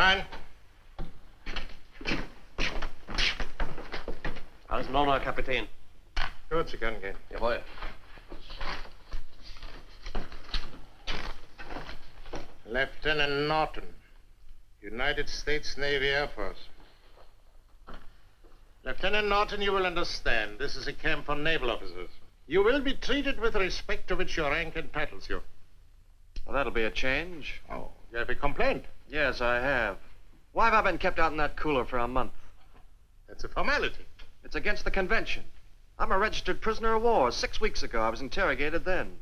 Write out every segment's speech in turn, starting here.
Herein. Alles in Ordnung, Kapitän. Gut, Sie können gehen. Jawohl. Lieutenant Norton, United States Navy Air Force. Lieutenant Norton, you will understand. This is a camp for naval officers. You will be treated with respect to which your rank entitles you. Well, that'll be a change. Oh, you have a complaint? Yes, I have. Why have I been kept out in that cooler for a month? That's a formality. It's against the convention. I'm a registered prisoner of war. 6 weeks ago, I was interrogated then.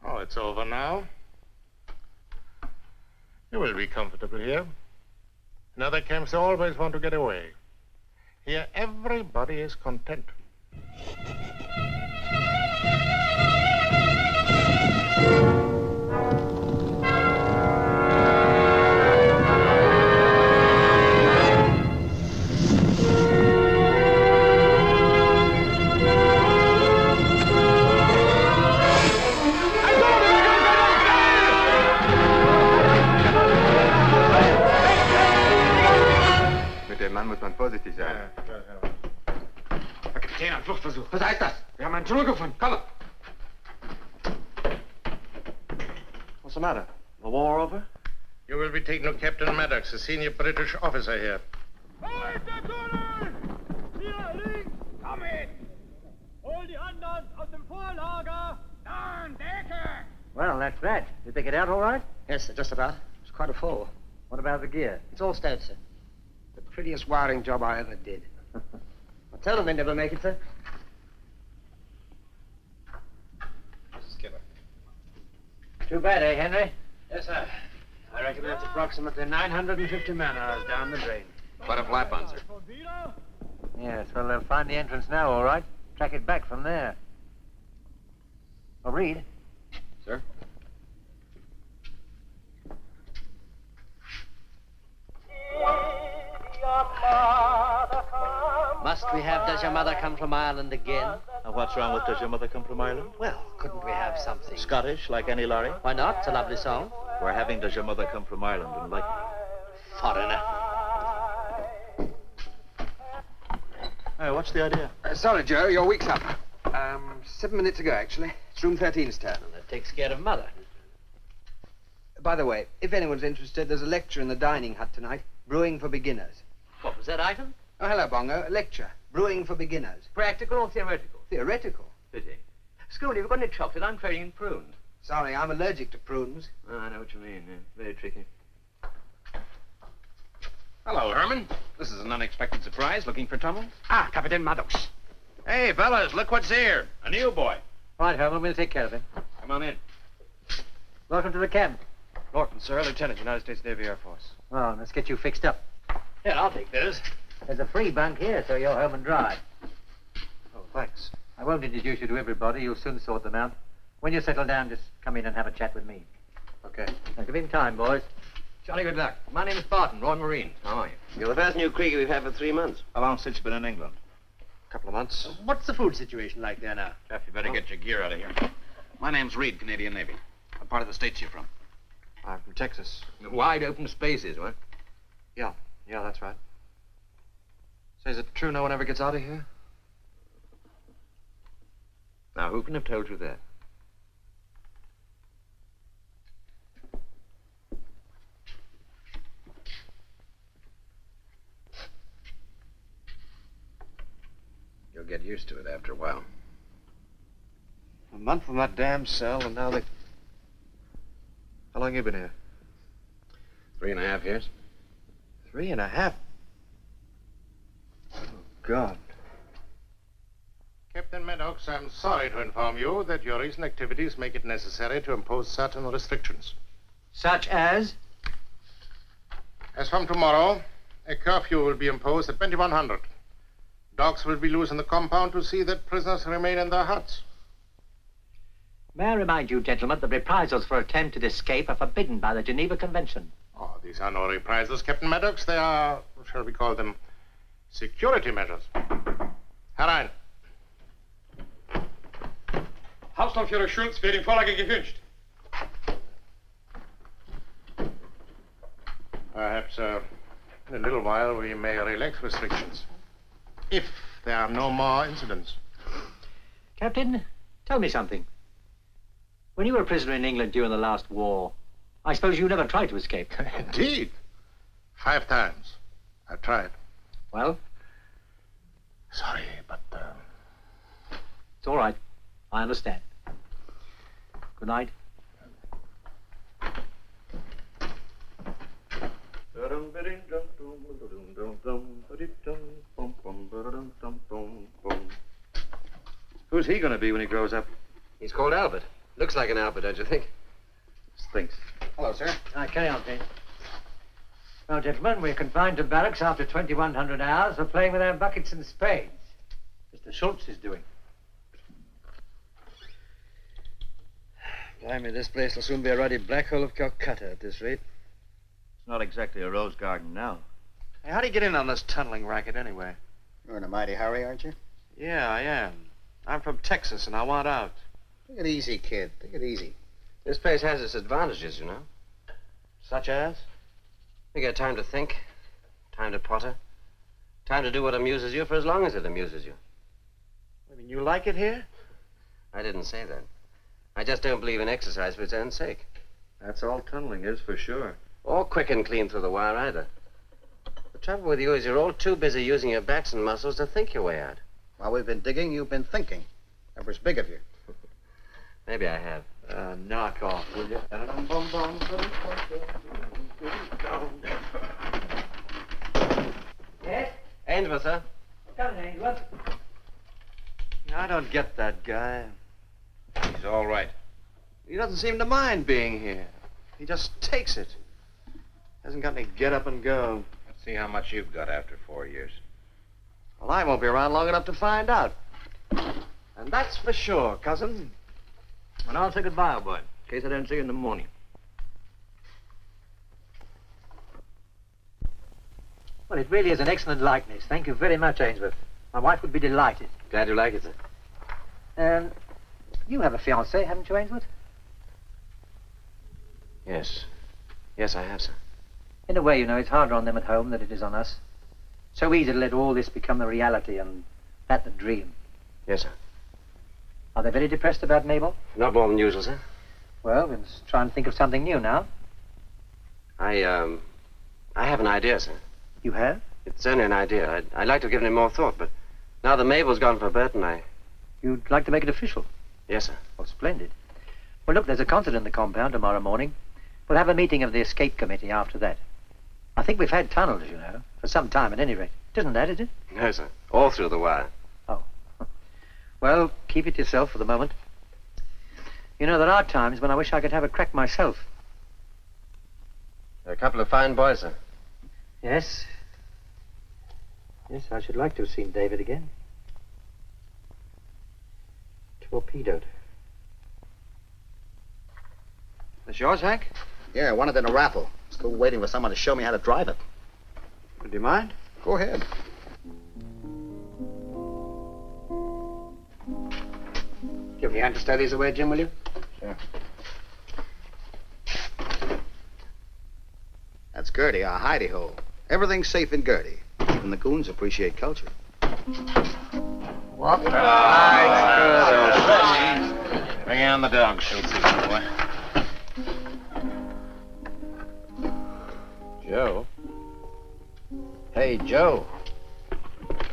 Oh, it's over now. You will be comfortable here. In other camps, they always want to get away. Here, everybody is content. Mit dem Mann muss man vorsichtig sein. Herr Kapitän, ein Fluchtversuch. Was heißt das? Wir haben einen Tunnel gefunden. Komm! What's the matter? The war over? You will be taken to Captain Maddox, a senior British officer here. Halt der Tunnel! Hier links! Komm mit! Hol die anderen aus dem Vorlager! Down, Decke! Well, that's that. Did they get out all right? Yes, sir, just about. It's quite a fall. What about the gear? It's all stowed, sir. The prettiest wiring job I ever did. I'll tell them they never make it, sir. Skipper. Too bad, eh, Henry? Yes, sir. I reckon that's approximately 950 man-hours down the drain. Quite a flap on, sir. Yes, well, they'll find the entrance now, all right. Track it back from there. Oh, Reed. Sir? Must we have Does Your Mother Come From Ireland again? And what's wrong with Does Your Mother Come From Ireland? Well, couldn't we have something? Scottish, like any lorry? Why not? It's a lovely song. We're having Does Your Mother Come From Ireland, and like Foreigner. Hey, what's the idea? Sorry, Joe, your week's up. 7 minutes ago, actually. It's room 13's turn. Well, that takes care of Mother. By the way, if anyone's interested, there's a lecture in the dining hut tonight. Brewing for beginners. What was that item? Oh, hello, Bongo. A lecture. Brewing for beginners. Practical or theoretical? Theoretical. Pity. School, you've got any chocolate? I'm trading in prunes. Sorry, I'm allergic to prunes. Oh, I know what you mean. Yeah. Very tricky. Hello, Herman. This is an unexpected surprise. Looking for trouble? Ah, Captain Maddox. Hey, fellas, look what's here. A new boy. Right, Herman, we'll take care of him. Come on in. Welcome to the camp. Norton, sir, Lieutenant, United States Navy Air Force. Well, let's get you fixed up. Here, I'll take this. There's a free bunk here, so you're home and dry. Oh, thanks. I won't introduce you to everybody. You'll soon sort them out. When you settle down, just come in and have a chat with me. Okay. Now, give him time, boys. Jolly good luck. My name is Barton, Royal Marines. How are you? You're the first new creaky we've had for 3 months. How long since you've been in England? A couple of months. What's the food situation like there now? Jeff, you better get your gear out of here. My name's Reed, Canadian Navy. What part of the States you from? I'm from Texas. Wide open spaces, what? Yeah, that's right. Say, is it true no one ever gets out of here? Now, who can have told you that? You'll get used to it after a while. A month in that damn cell, and now they... How long you been here? 3.5 years. 3.5? Oh, God. Captain Maddox, I'm sorry to inform you that your recent activities make it necessary to impose certain restrictions. Such as? As from tomorrow, a curfew will be imposed at 2100. Dogs will be loose in the compound to see that prisoners remain in their huts. May I remind you, gentlemen, that reprisals for attempted escape are forbidden by the Geneva Convention. Oh, these are no reprisals, Captain Maddox. They are, shall we call them, security measures. Herein. Hauptsturmführer Schulz wird in Vorlage gewünscht. Perhaps in a little while we may relax restrictions. If there are no more incidents. Captain, tell me something. When you were a prisoner in England during the last war, I suppose you never tried to escape. Indeed. 5 times. I've tried. Well? Sorry, but... It's all right. I understand. Good night. Who's he going to be when he grows up? He's called Albert. Looks like an Albert, don't you think? Stinks. Hello, sir. Carry on, please. Well, gentlemen, we're confined to barracks after 2,100 hours for playing with our buckets and spades. Mr. Schultz is doing. Blimey, this place will soon be a ruddy black hole of Calcutta at this rate. It's not exactly a rose garden now. Hey, how do you get in on this tunneling racket anyway? You're in a mighty hurry, aren't you? Yeah, I am. I'm from Texas, and I want out. Take it easy, kid. Take it easy. This place has its advantages, you know. Such as? You get time to think, time to potter, time to do what amuses you for as long as it amuses you. I mean, you like it here? I didn't say that. I just don't believe in exercise for its own sake. That's all tunneling is, for sure. Or quick and clean through the wire, either. The trouble with you is you're all too busy using your backs and muscles to think your way out. While we've been digging, you've been thinking. That was big of you. Maybe I have. Knock off, will you? Yes? Ainsworth, sir. Come in, Ainsworth. I don't get that guy. He's all right. He doesn't seem to mind being here. He just takes it. Hasn't got any get up and go. Let's see how much you've got after 4 years. Well, I won't be around long enough to find out. And that's for sure, cousin. And I'll say goodbye, old boy, in case I don't see you in the morning. Well, it really is an excellent likeness. Thank you very much, Ainsworth. My wife would be delighted. Glad you like it, sir. You have a fiancée, haven't you, Ainsworth? Yes. Yes, I have, sir. In a way, you know, it's harder on them at home than it is on us. So easy to let all this become the reality and that the dream. Yes, sir. Are they very depressed about Mabel? Not more than usual, sir. Well, let's try and think of something new now. I have an idea, sir. You have? It's only an idea. I'd like to have given it more thought, but now that Mabel's gone for Burton, You'd like to make it official? Yes, sir. Oh, splendid. Well, look, there's a concert in the compound tomorrow morning. We'll have a meeting of the escape committee after that. I think we've had tunnels, you know, for some time at any rate. Isn't that, is it? No, sir. All through the wire. Oh. Well, keep it to yourself for the moment. You know, there are times when I wish I could have a crack myself. They're a couple of fine boys, sir. Yes. Yes, I should like to have seen David again. Torpedoed. This yours, Hank? Yeah, I won it in a raffle. Still waiting for someone to show me how to drive it. Would you mind? Go ahead. Give me a hand to stow these away, Jim, will you? Sure. That's Gertie, our hidey-hole. Everything's safe in Gertie. Even the goons appreciate culture. What? Bring on the dog, Schultz, boy. Joe? Hey, Joe.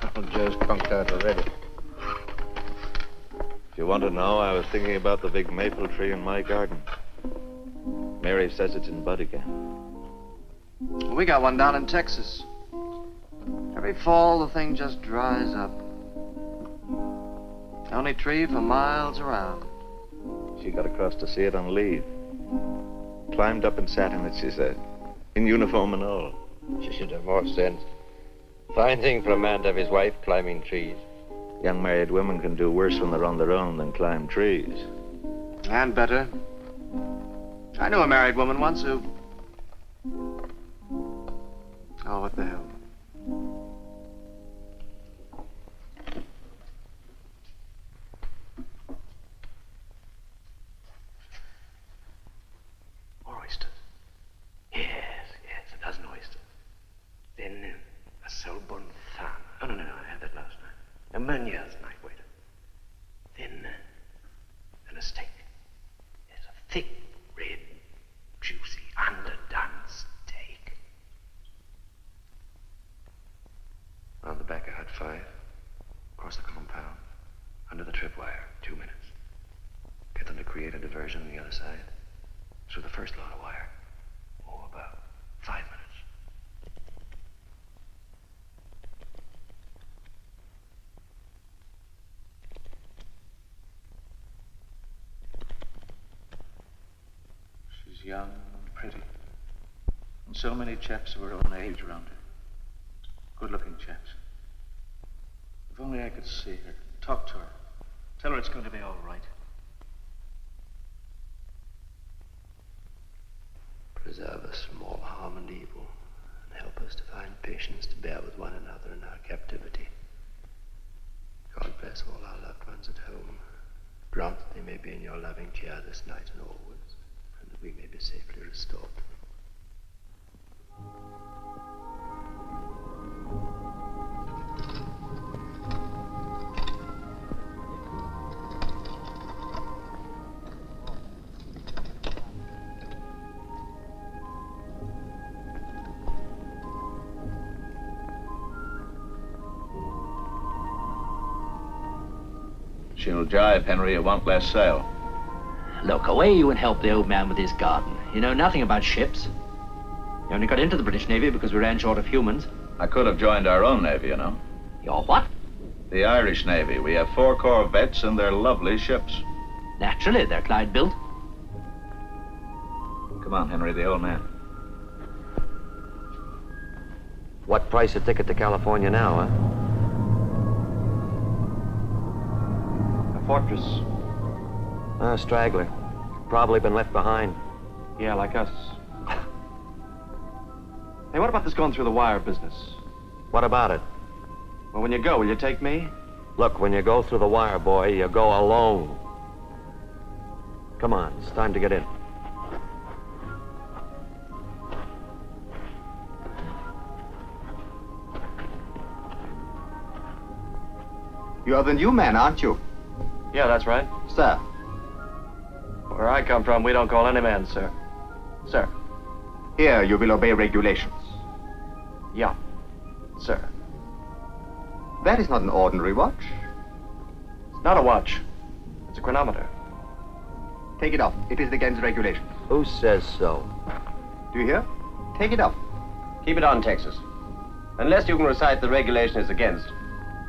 Uncle Joe's conked out already. If you want to know, I was thinking about the big maple tree in my garden. Mary says it's in bud again. Well, we got one down in Texas. Every fall, the thing just dries up. The only tree for miles around. She got across to see it on leave. Climbed up and sat in it, she said. In uniform and all. She should have more sense. Fine thing for a man to have his wife climbing trees. Young married women can do worse when they're on their own than climb trees. And better. I knew a married woman once who... Oh, what the hell. More oysters. Yes, a dozen oysters. A Meunier's night waiter. Thin than a steak. It's a thick, red, juicy, underdone steak. Round the back of Hut 5. Across the compound. Under the tripwire. 2 minutes. Get them to create a diversion on the other side. Through the first lot of wire. Oh, about 5 minutes. She's young and pretty. And so many chaps of her own age around her. Good-looking chaps. If only I could see her, talk to her, tell her it's going to be all right. Preserve us from all harm and evil, and help us to find patience to bear with one another in our captivity. God bless all our loved ones at home. Grant that they may be in your loving care this night and always, and that we may be safely restored to them. She'll jive, Henry. It won't last sail. Look, away you and help the old man with his garden. You know nothing about ships. You only got into the British Navy because we ran short of humans. I could have joined our own Navy, you know. Your what? The Irish Navy. We have 4 corvettes and they're lovely ships. Naturally, they're Clyde built. Come on, Henry, the old man. What price a ticket to California now, huh? A fortress. A straggler. Probably been left behind. Yeah, like us. Hey, what about this going through the wire business? What about it? Well, when you go, will you take me? Look, when you go through the wire, boy, you go alone. Come on, it's time to get in. You're the new man, aren't you? Yeah, that's right. Sir. Where I come from, we don't call any man, sir. Sir. Here you will obey regulations. Yeah, sir. That is not an ordinary watch. It's not a watch. It's a chronometer. Take it off. It is against regulations. Who says so? Do you hear? Take it off. Keep it on, Texas. Unless you can recite the regulation it's against.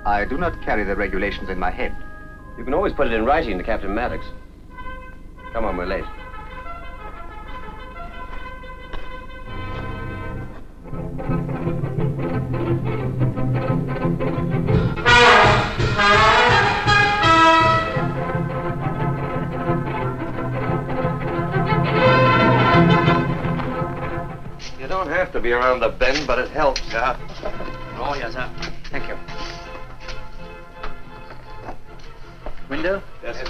I do not carry the regulations in my head. You can always put it in writing to Captain Maddox. Come on, we're late. You don't have to be around the bend, but it helps, huh? Oh, yes, sir. Thank you. Window? Yes, sir.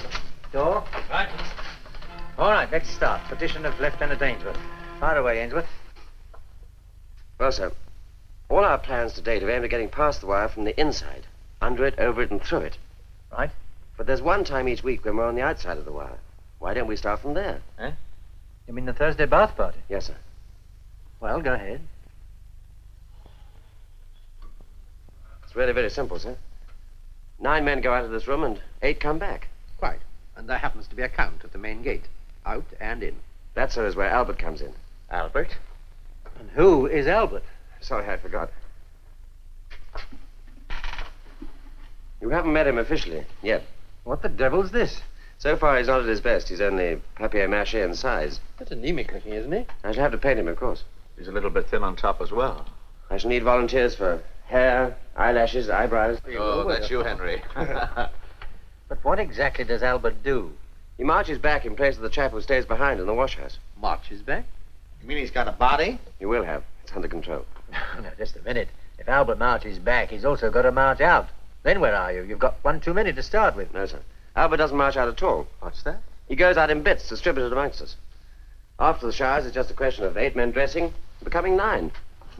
Door? Right. All right, let's start. Petition of Lieutenant Ainsworth. Fire away, Ainsworth. Well, sir, all our plans to date have aimed at getting past the wire from the inside. Under it, over it, and through it. Right. But there's one time each week when we're on the outside of the wire. Why don't we start from there? You mean the Thursday bath party? Yes, sir. Well, go ahead. It's really very simple, sir. 9 men go out of this room and 8 come back. Quite. And there happens to be a count at the main gate. Out and in. That, sir, is where Albert comes in. Albert? And who is Albert? Sorry, I forgot. You haven't met him officially yet. What the devil's this? So far, he's not at his best. He's only papier-mâché in size. That's anemic looking, isn't he? I shall have to paint him, of course. He's a little bit thin on top as well. I shall need volunteers for hair, eyelashes, eyebrows. Oh, that's you, Henry. But what exactly does Albert do? He marches back in place of the chap who stays behind in the wash house. Marches back? You mean he's got a body? He will have. It's under control. Now, just a minute. If Albert marches back, he's also got to march out. Then where are you? You've got one too many to start with. No, sir. Albert doesn't march out at all. What's that? He goes out in bits, distributed amongst us. After the showers, it's just a question of 8 men dressing, becoming 9.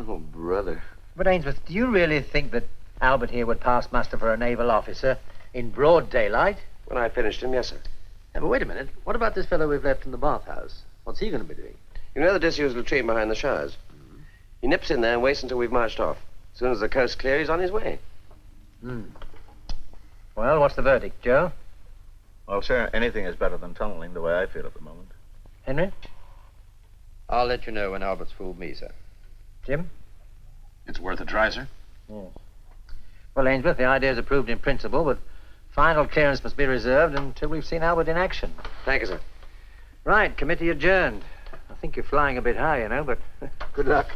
Oh, brother. But, Ainsworth, do you really think that... Albert here would pass muster for a naval officer in broad daylight. When I finished him, yes, sir. Yeah, but wait a minute. What about this fellow we've left in the bathhouse? What's he going to be doing? You know the disused latrine behind the showers? He nips in there and waits until we've marched off. As soon as the coast's clear, he's on his way. Well, what's the verdict, Joe? Well, sir, anything is better than tunneling the way I feel at the moment. Henry? I'll let you know when Albert's fooled me, sir. Jim? It's worth a try, sir. Yes. Well, Ainsworth, the idea's approved in principle, but final clearance must be reserved until we've seen Albert in action. Thank you, sir. Right, committee adjourned. I think you're flying a bit high, you know, but good luck.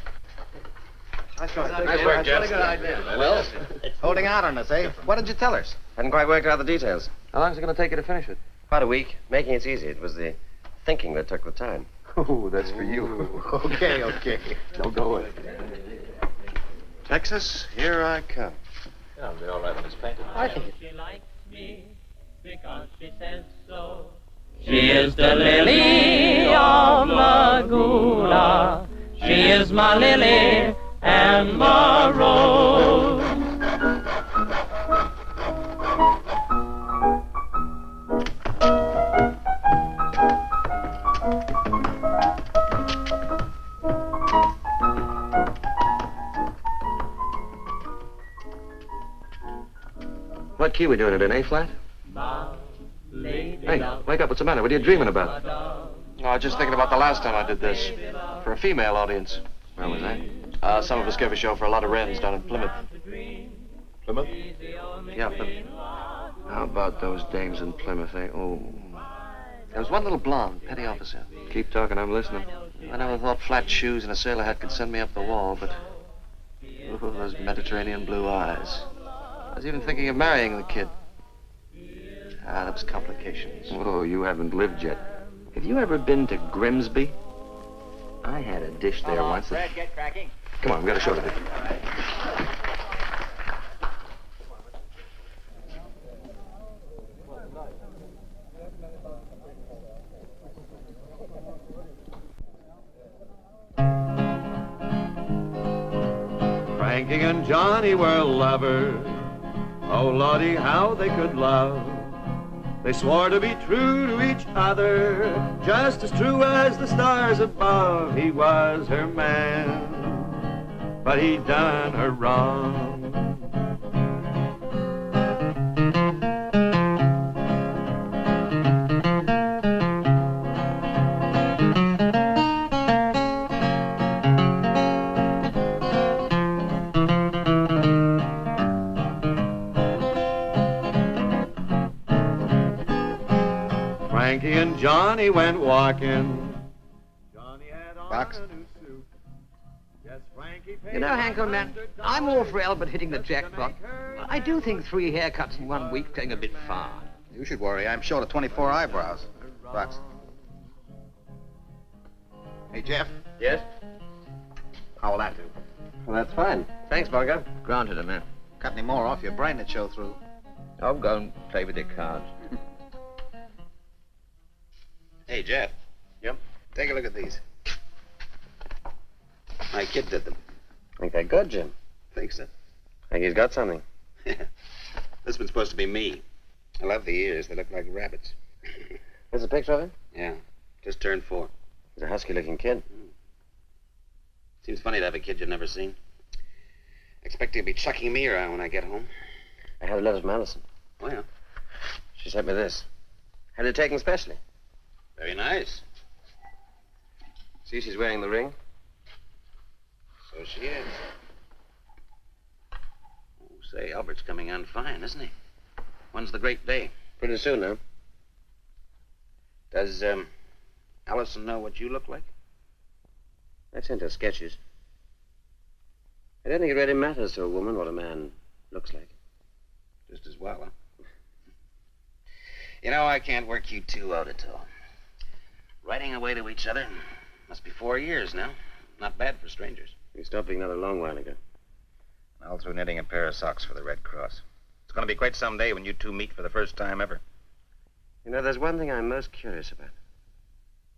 Nice work, Jeff. Well, holding out on us, eh? What did you tell us? Hadn't quite worked out the details. How long is it going to take you to finish it? About a week. Making it's easy. It was the thinking that took the time. Oh, that's for you. Okay. Don't go away. Texas, here I come. Yeah, it'll be all right when it's painted. I think She likes me because she says so. She is the lily of Laguna. She is my lily and my rose. What key we doing it in, A-flat? Hey, wake up. What's the matter? What are you dreaming about? Oh, I was just thinking about the last time I did this. For a female audience. Where was that? Some of us gave a show for a lot of Wrens down in Plymouth. Plymouth? Yeah, Plymouth. How about those dames in Plymouth, eh? Oh. There was one little blonde, petty officer. Keep talking, I'm listening. I never thought flat shoes and a sailor hat could send me up the wall, but... Oh, those Mediterranean blue eyes. I was even thinking of marrying the kid. Ah, that was complications. Oh, you haven't lived yet. Have you ever been to Grimsby? I had a dish there once. Fred, get cracking. Come on, we've got a show to do. Frankie and Johnny were lovers. Oh, Lordy, how they could love. They swore to be true to each other, just as true as the stars above. He was her man, but he done her wrong. Frankie and Johnny went walking. Johnny had on Box. a new suit. Yes, Frankie paid You know, Hankel, man, I'm all for Albert hitting the jackpot. I do think 3 haircuts in 1 week going a bit far. You should worry. I'm short of 24 eyebrows. Box. Hey, Jeff. Yes? How will that do? Well, that's fine. Thanks, Bongo. Granted, man. Cut any more off your brain that show through. I'll go and play with your cards. Hey, Jeff. Yep. Take a look at these. My kid did them. Think they're good, Jim. Think so? Think he's got something. This one's supposed to be me. I love the ears. They look like rabbits. There's a picture of him? Yeah. Just turned 4. He's a husky-looking kid. Seems funny to have a kid you've never seen. Expect he'll be chucking me around when I get home. I had a letter from Allison. Oh, yeah. She sent me this. Had it taken specially. Very nice. See, she's wearing the ring. So she is. Oh, say, Albert's coming on fine, isn't he? When's the great day? Pretty soon, now. Does, Allison know what you look like? I sent her sketches. I don't think it really matters to a woman what a man looks like. Just as well, huh? You know, I can't work you two out at all. Writing away to each other. Must be 4 years now. Not bad for strangers. You stopped being another long while ago. All through knitting a pair of socks for the Red Cross. It's going to be quite some day when you two meet for the first time ever. You know, there's one thing I'm most curious about.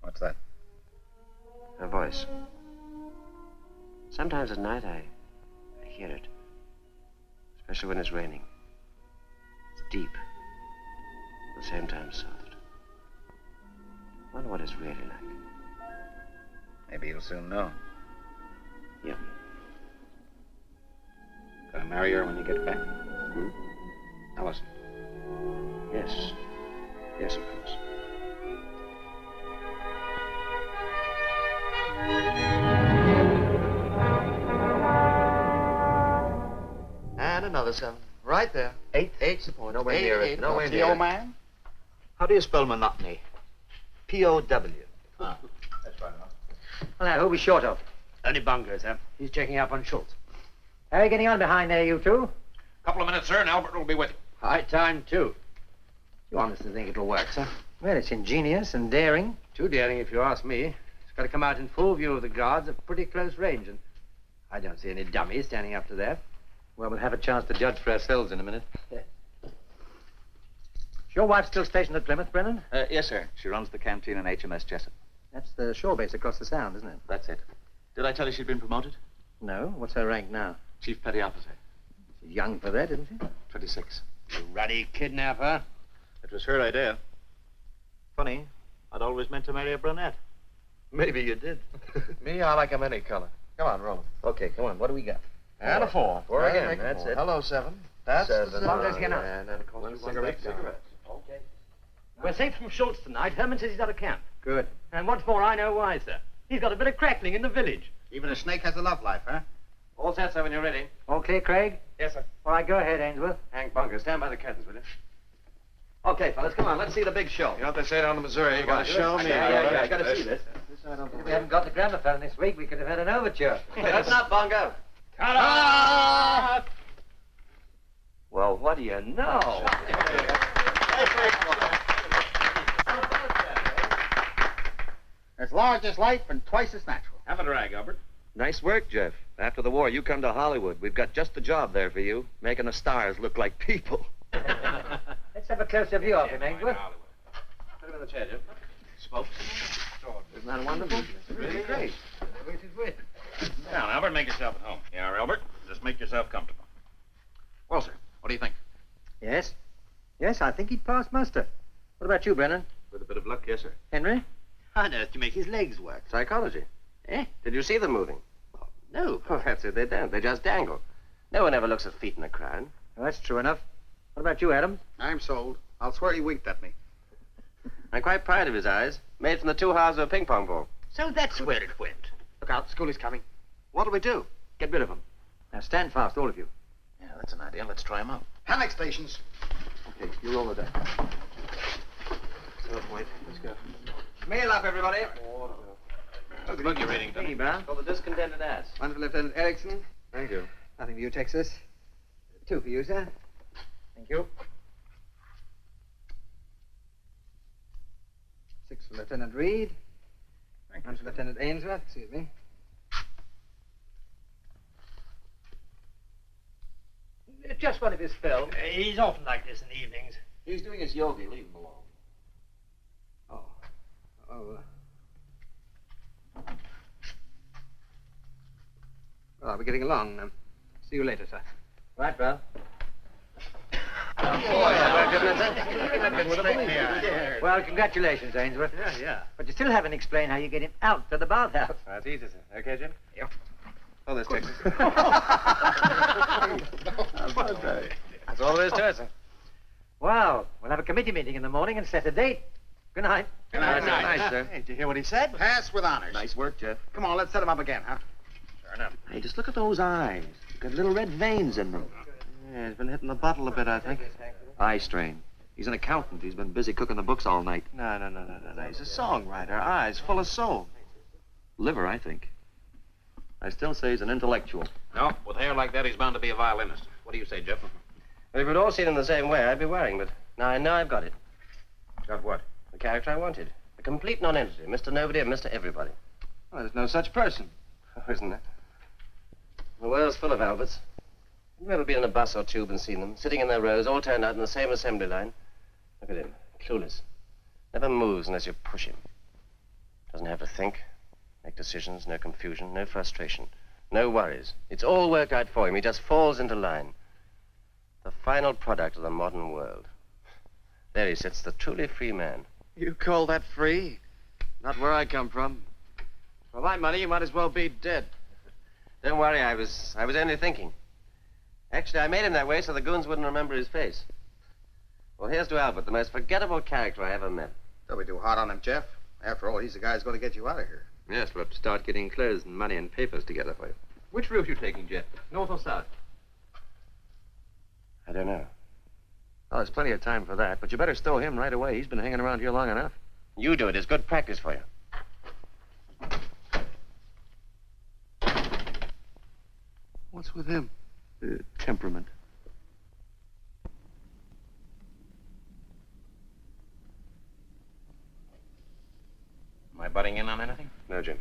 What's that? Her voice. Sometimes at night I hear it. especially when it's raining. It's deep, at the same time soft. I wonder what it's really like. Maybe you'll soon know. Yeah. Gonna marry her when you get back? Allison. Yes. Yes, of course. And another 7. Right there. 8? 8's the point. Nowhere Eight, near it. eight. Nowhere What's near the it. old man? How do you spell monotony? POW. Ah, that's right enough. Well, now, who are we short of? Only Bungo, sir. He's checking up on Schultz. How are you getting on behind there, you two? Couple of minutes, sir, and Albert will be with you. High time, too. You honestly think it'll work, sir? Well, it's ingenious and daring. Too daring, if you ask me. It's got to come out in full view of the guards at pretty close range, and I don't see any dummies standing up to that. Well, we'll have a chance to judge for ourselves in a minute. Is your wife still stationed at Plymouth, Brennan? Yes, sir. She runs the canteen in HMS Jessup. That's the shore base across the Sound, isn't it? That's it. Did I tell you she'd been promoted? No. What's her rank now? Chief Petty Officer. She's young for that, isn't she? 26. You ruddy kidnapper. It was her idea. Funny, I'd always meant to marry a brunette. Maybe you did. Me, I like 'em any color. Come on, roll 'em. Okay, come on. What do we got? And a 4. 4 again. Make it That's 4. it. Hello, 7. That's 7. Bungo's here now. And then, of course, One you cigarette. want cigarettes. Okay. We're safe from Schultz tonight. Herman says he's out of camp. Good. And what's more, I know why, sir. He's got a bit of crackling in the village. Even a snake has a love life, huh? All set, sir, when you're ready. Okay, Craig? Yes, sir. All right, go ahead, Ainsworth. Hank Bungo, stand by the curtains, will you? Okay, fellas, come on. Let's see the big show. You know what they say down in Missouri? You gotta show me. Yeah, I gotta see this. If we hadn't got the gramophone this week, we could have had an overture. That's not Bungo. Ta-da! Well, what do you know? As large as life and twice as natural. Have a drag, Albert. Nice work, Jeff. After the war, you come to Hollywood. We've got just the job there for you, making the stars look like people. Let's have a closer view of him, Ainsworth. Put him in the chair, Jim. Smoke. Isn't that wonderful? Really great. Now, Albert, make yourself at home. Yeah, Albert, just make yourself comfortable. Well, sir, what do you think? Yes? Yes, I think he'd pass muster. What about you, Brennan? With a bit of luck, yes, sir. Henry? How on earth do you make his legs work? Psychology. Eh? Did you see them moving? No. Oh, that's it. They don't. They just dangle. No one ever looks at feet in a crowd. Well, that's true enough. What about you, Adam? I'm sold. I'll swear he winked at me. I'm quite proud of his eyes. Made from the 2 halves of a ping pong ball. So that's where it went. Look out, school is coming. What'll we do? Get rid of him. Now stand fast, all of you. Yeah, that's an idea. Let's try him out. Hammock stations. Okay, you roll it down. So, point. Let's go. Mail up, everybody. How's the buggy rating, Hey, Brown. For the discontented ass. One for Lieutenant Erickson. Thank you. Nothing for you, Texas. 2 for you, sir. Thank you. 6 for Lieutenant Reed. 1 for Lieutenant Ainsworth. Excuse me. Just one of his spells. He's often like this in the evenings. He's doing his yogi. Leave him alone. Well, we're getting along. See you later, sir. Right, Brown. Well, congratulations, Ainsworth. Yeah. But you still haven't explained how you get him out to the bathhouse. That's easy, sir. Okay, Jim? Yeah. Oh, this Texas. That's all there is to it, sir. Well, we'll have a committee meeting in the morning and set a date. Good night. Good night. Nice, sir. Hey, did you hear what he said? Pass with honors. Nice work, Jeff. Come on, let's set him up again, huh? Sure enough. Hey, just look at those eyes. Got little red veins in them. Yeah, he's been hitting the bottle a bit, I think. Eye strain. He's an accountant. He's been busy cooking the books all night. No. He's a songwriter. Eyes full of soul. Liver, I think. I still say he's an intellectual. No, with hair like that, he's bound to be a violinist. What do you say, Jeff? If we'd all seen him the same way, I'd be worrying, but now I know I've got it. Got what? The character I wanted. A complete non-entity. Mr. Nobody and Mr. Everybody. Well, there's no such person. Oh, isn't there? The world's full of Alberts. Have you ever been in a bus or tube and seen them, sitting in their rows, all turned out in the same assembly line? Look at him, clueless. Never moves unless you push him. Doesn't have to think, make decisions, no confusion, no frustration, no worries. It's all worked out for him. He just falls into line. The final product of the modern world. There he sits, the truly free man. You call that free? Not where I come from. For my money, you might as well be dead. Don't worry, I was only thinking. Actually, I made him that way so the goons wouldn't remember his face. Well, here's to Albert, the most forgettable character I ever met. Don't be too hard on him, Jeff. After all, he's the guy who's going to get you out of here. Yes, we'll have to start getting clothes and money and papers together for you. Which route are you taking, Jeff? North or south? I don't know. Oh, there's plenty of time for that, but you better stow him right away. He's been hanging around here long enough. You do it. It's good practice for you. What's with him? Temperament. Am I butting in on anything? No, Jim.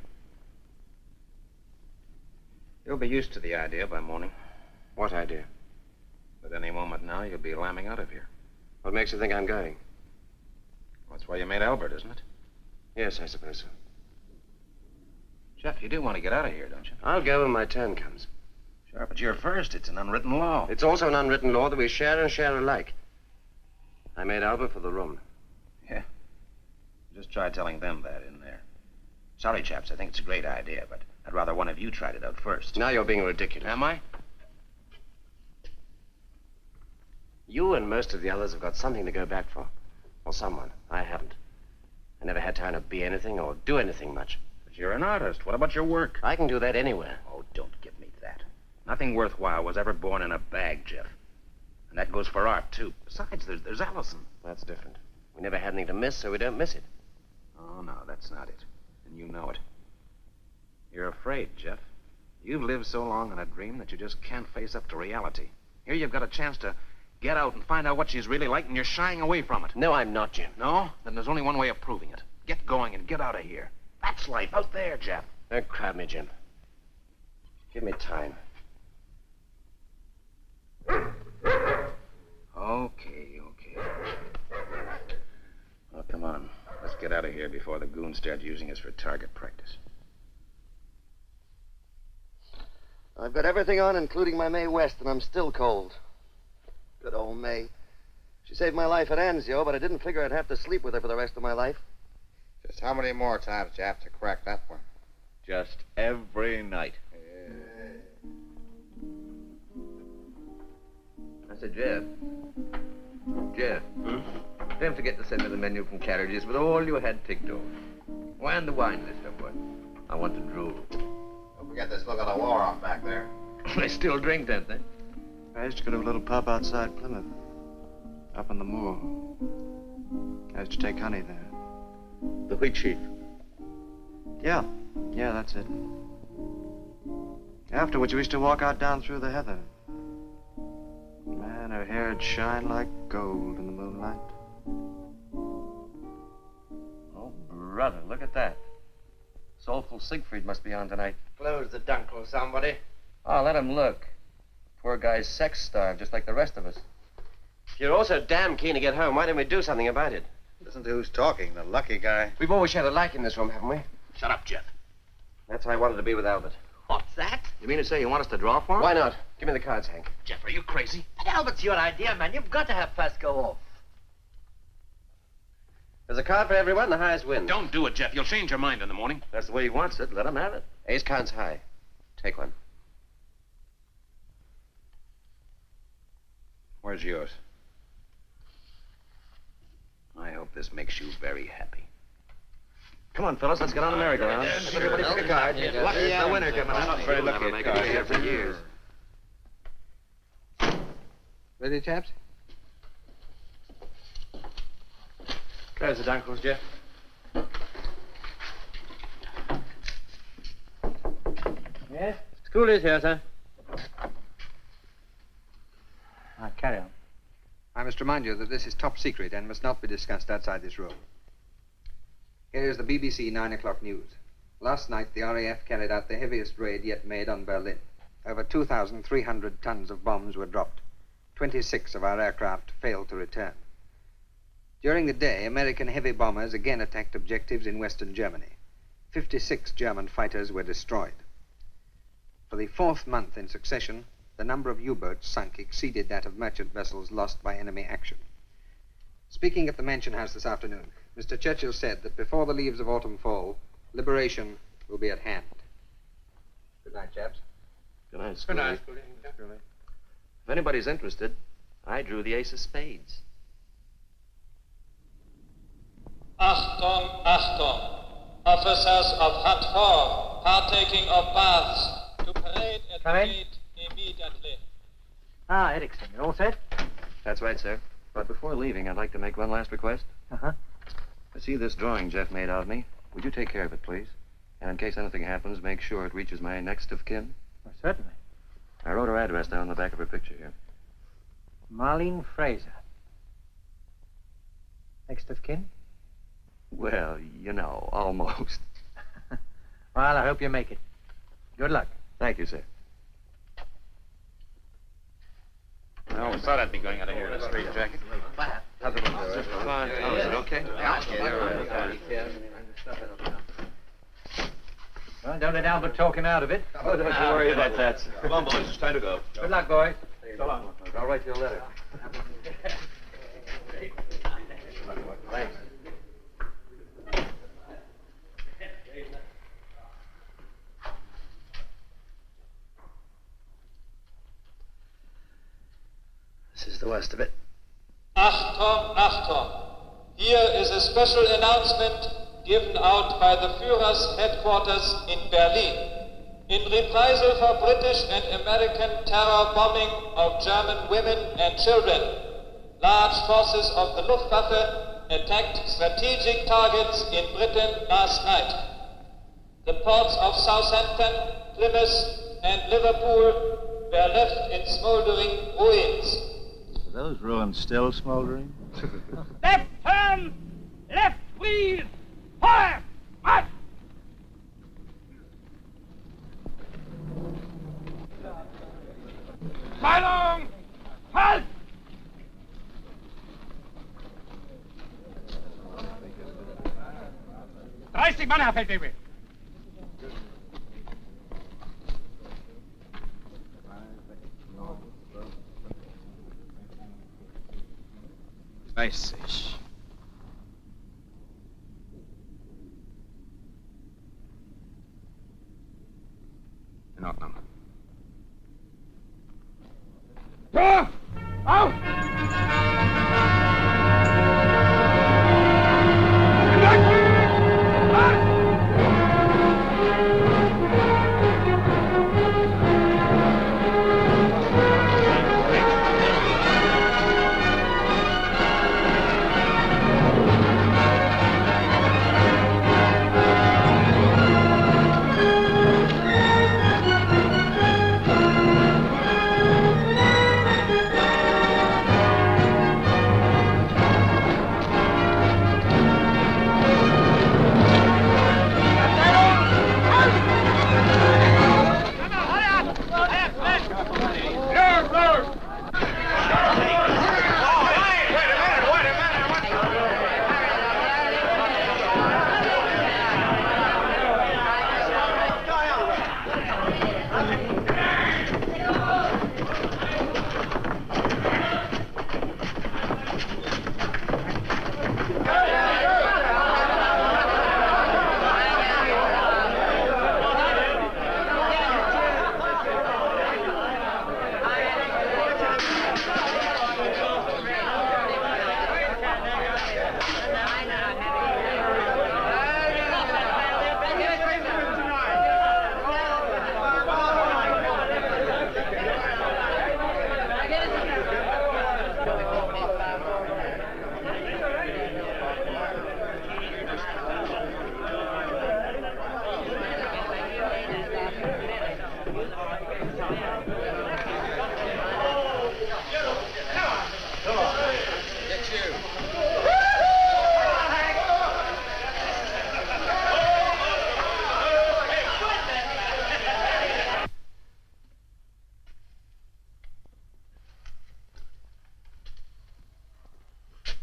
You'll be used to the idea by morning. What idea? At any moment now, you'll be lambing out of here. What makes you think I'm going? That's why you made Albert, isn't it? Yes, I suppose so. Jeff, you do want to get out of here, don't you? I'll go when my turn comes. Sure, but you're first. It's an unwritten law. It's also an unwritten law that we share and share alike. I made Albert for the room. Yeah. Just try telling them that in there. Sorry, chaps, I think it's a great idea, but I'd rather one of you tried it out first. Now you're being ridiculous. Am I? You and most of the others have got something to go back for. Or someone. I haven't. I never had time to be anything or do anything much. But you're an artist. What about your work? I can do that anywhere. Oh, don't give me that. Nothing worthwhile was ever born in a bag, Jeff. And that goes for art, too. Besides, there's Allison. That's different. We never had anything to miss, so we don't miss it. Oh, no, that's not it. And you know it. You're afraid, Jeff. You've lived so long in a dream that you just can't face up to reality. Here you've got a chance to get out and find out what she's really like, and you're shying away from it. No, I'm not, Jim. No? Then there's only one way of proving it. Get going and get out of here. That's life out there, Jeff. Don't crowd me, Jim. Give me time. Okay. Well, come on. Let's get out of here before the goons start using us for target practice. I've got everything on, including my Mae West, and I'm still cold. Good old Mae. She saved my life at Anzio, but I didn't figure I'd have to sleep with her for the rest of my life. Just how many more times do you have to crack that one? Just every night. I said, Jeff. Don't forget to send me the menu from Carriages with all you had ticked over. Oh, and the wine list, of course. I want to drool. Don't forget this look of the war on back there. They still drink, don't they? I used to go to a little pub outside Plymouth. Up on the moor. I used to take honey there. The Wheat Chief. Yeah, that's it. Afterwards, we used to walk out down through the heather. Man, her hair'd shine like gold in the moonlight. Oh, brother, look at that. Soulful Siegfried must be on tonight. Close the dunkel, somebody. Oh, let him look. Poor guy's sex-starved, just like the rest of us. If you're also damn keen to get home, why don't we do something about it? Listen to who's talking, the lucky guy. We've always had a like in this room, haven't we? Shut up, Jeff. That's why I wanted to be with Albert. What's that? You mean to say you want us to draw for him? Why not? Give me the cards, Hank. Jeff, are you crazy? But Albert's your idea, man. You've got to have first go off. There's a card for everyone, the highest wins. Don't do it, Jeff. You'll change your mind in the morning. That's the way he wants it. Let him have it. Ace counts high. Take one. Where's yours? I hope this makes you very happy. Come on, fellas, let's get on the merry-go-round. Everybody pick a card. Here's the winner coming up. Not very lucky Make card. it here for years. Ready, chaps? Close the dunkles, Jeff. Yes? School is here, sir. Carry on. I must remind you that this is top secret and must not be discussed outside this room. Here is the BBC 9 o'clock news. Last night, the RAF carried out the heaviest raid yet made on Berlin. Over 2,300 tons of bombs were dropped. 26 of our aircraft failed to return. During the day, American heavy bombers again attacked objectives in western Germany. 56 German fighters were destroyed. For the fourth month in succession, the number of U-boats sunk exceeded that of merchant vessels lost by enemy action. Speaking at the Mansion House this afternoon, Mr. Churchill said that before the leaves of autumn fall, liberation will be at hand. Good night, chaps. Good night, Good Scooby. night. If anybody's interested, I drew the ace of spades. Achtung, Achtung! Officers of Hut 4 partaking of baths to parade at Come the in. gate immediately. Ah, Erickson, you all set? That's right, sir. But before leaving, I'd like to make one last request. Uh-huh. I see this drawing Jeff made of me. Would you take care of it, please? And in case anything happens, make sure it reaches my next of kin. Well, certainly. I wrote her address down on the back of her picture here. Marlene Fraser. Next of kin? Well, you know, almost. Well, I hope you make it. Good luck. Thank you, sir. I always thought I'd be going out of here in a straight jacket. How's it look? Fine. Oh, is it okay? Well, don't let Albert talk him out of it. Oh, don't you worry about that, sir. Come on, boys. It's time to go. Good luck, boys. So long. I'll write you a letter. Thanks. This is the worst of it. Achtung, Achtung! Here is a special announcement given out by the Führer's headquarters in Berlin. In reprisal for British and American terror bombing of German women and children, large forces of the Luftwaffe attacked strategic targets in Britain last night. The ports of Southampton, Plymouth, and Liverpool were left in smoldering ruins. Are those ruins still smoldering? Left turn! Left wheel! Fire! March! Meinung! Halt! Mann, Herr Feldwebel. Weiß ich. In Ordnung. Tor! Auf!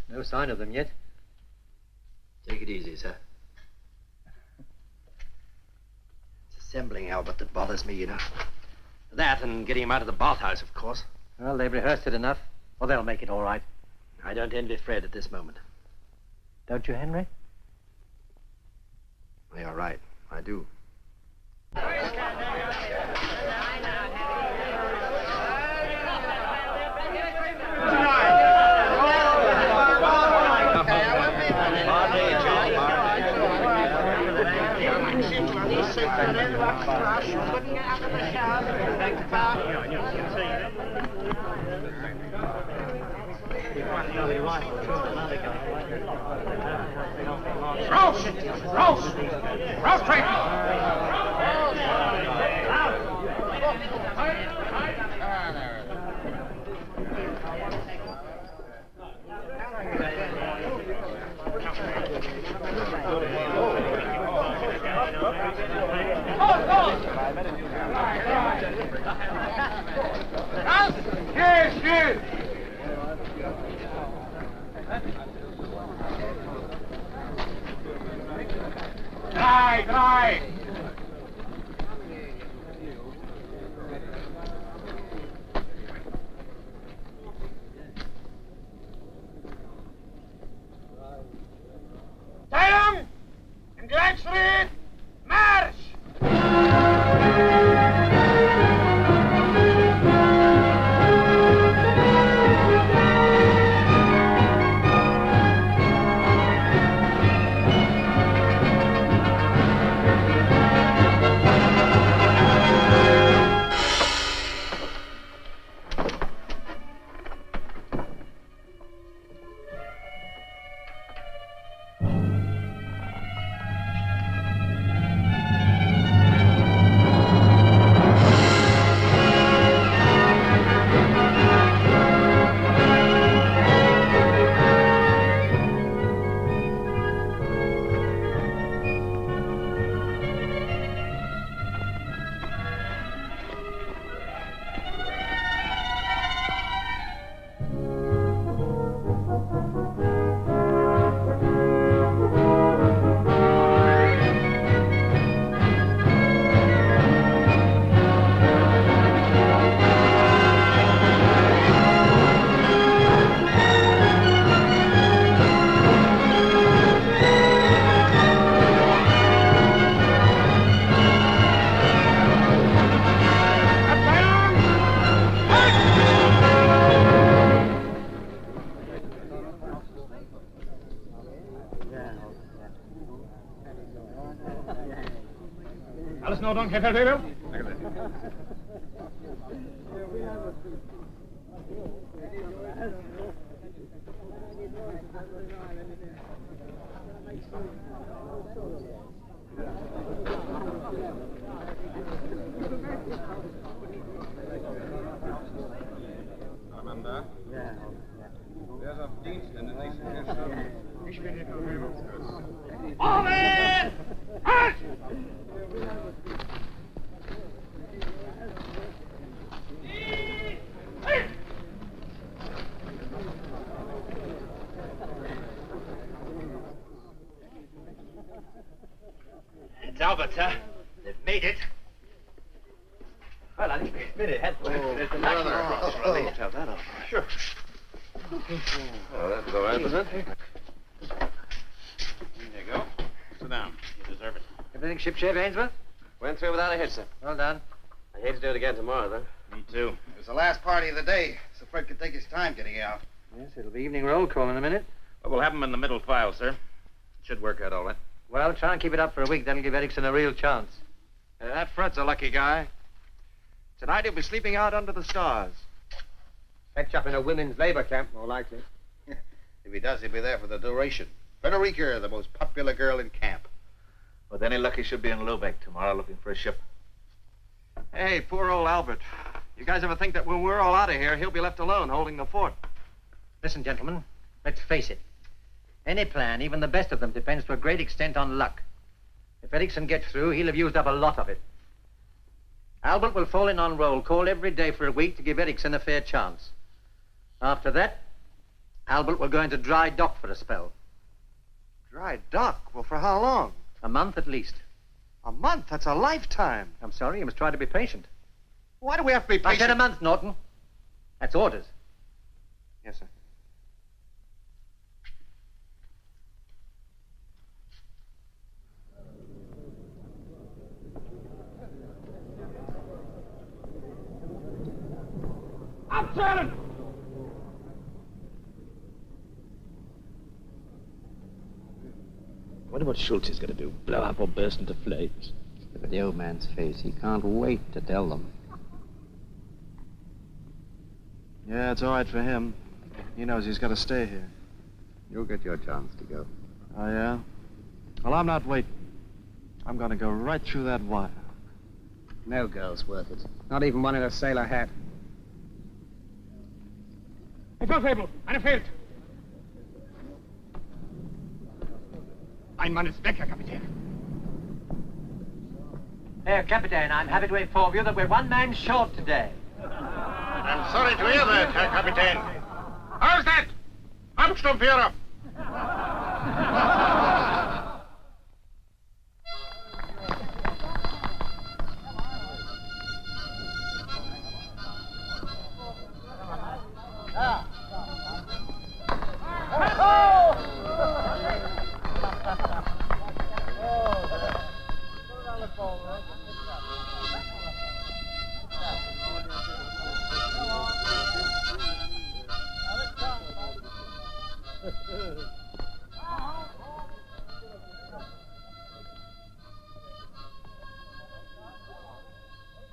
No sign of them yet. Take it easy, sir. It's assembling, Albert, that bothers me, you know. That and getting him out of the bathhouse, of course. Well, they've rehearsed it enough. Well, they'll make it all right. I don't envy Fred at this moment. Don't you, Henry? You're right. I do. Rouse train! Yes, yes! Dry! Down! And glad street! March! Alles in Ordnung, Herr Feldwebel? Amanda? Ja. Wer ist auf Dienst in der nächsten Stunde? Ich bin der Verhörungsgast. Oben! Halt! It's Albert, sir. They've made it. Well, I think we've made it. There's the Have that off. Sure. Oh, that's all right, isn't it? There you go. Sit down. You deserve it. Everything shipshape, Ainsworth? Went through without a hitch, sir. Well done. I hate to do it again tomorrow, though. Me too. It was the last party of the day, so Fred could take his time getting out. Yes, it'll be evening roll call in a minute. Well, we'll have him in the middle file, sir. Should work out all right. Well, try and keep it up for a week. That'll give Erickson a real chance. That Fred's a lucky guy. Tonight he'll be sleeping out under the stars. Fetch up in a women's labor camp, more likely. If he does, he'll be there for the duration. Frederica, the most popular girl in camp. With any luck, he should be in Lubeck tomorrow looking for a ship. Hey, poor old Albert. You guys ever think that when we're all out of here, he'll be left alone holding the fort? Listen, gentlemen, let's face it. Any plan, even the best of them, depends to a great extent on luck. If Erickson gets through, he'll have used up a lot of it. Albert will fall in on roll call every day for a week to give Erickson a fair chance. After that, Albert will go into dry dock for a spell. Dry dock? Well, for how long? A month at least. A month? That's a lifetime. I'm sorry, you must try to be patient. Why do we have to be patient? I said a month, Norton. That's orders. Yes, sir. I'm turning! Wonder what Schultz is going to do. Blow up or burst into flames. Look at the old man's face. He can't wait to tell them. Yeah, it's all right for him. He knows he's got to stay here. You'll get your chance to go. Oh, yeah? Well, I'm not waiting. I'm going to go right through that wire. No girl's worth it. Not even one in a sailor hat. Ich verfehlt. Eine fehlt. Ein Mann ist weg, Herr Kapitän. Herr Captain, I'm happy to inform you that we're one man short today. I'm sorry to hear that, Herr Kapitän. How's that? Abstumpfführer!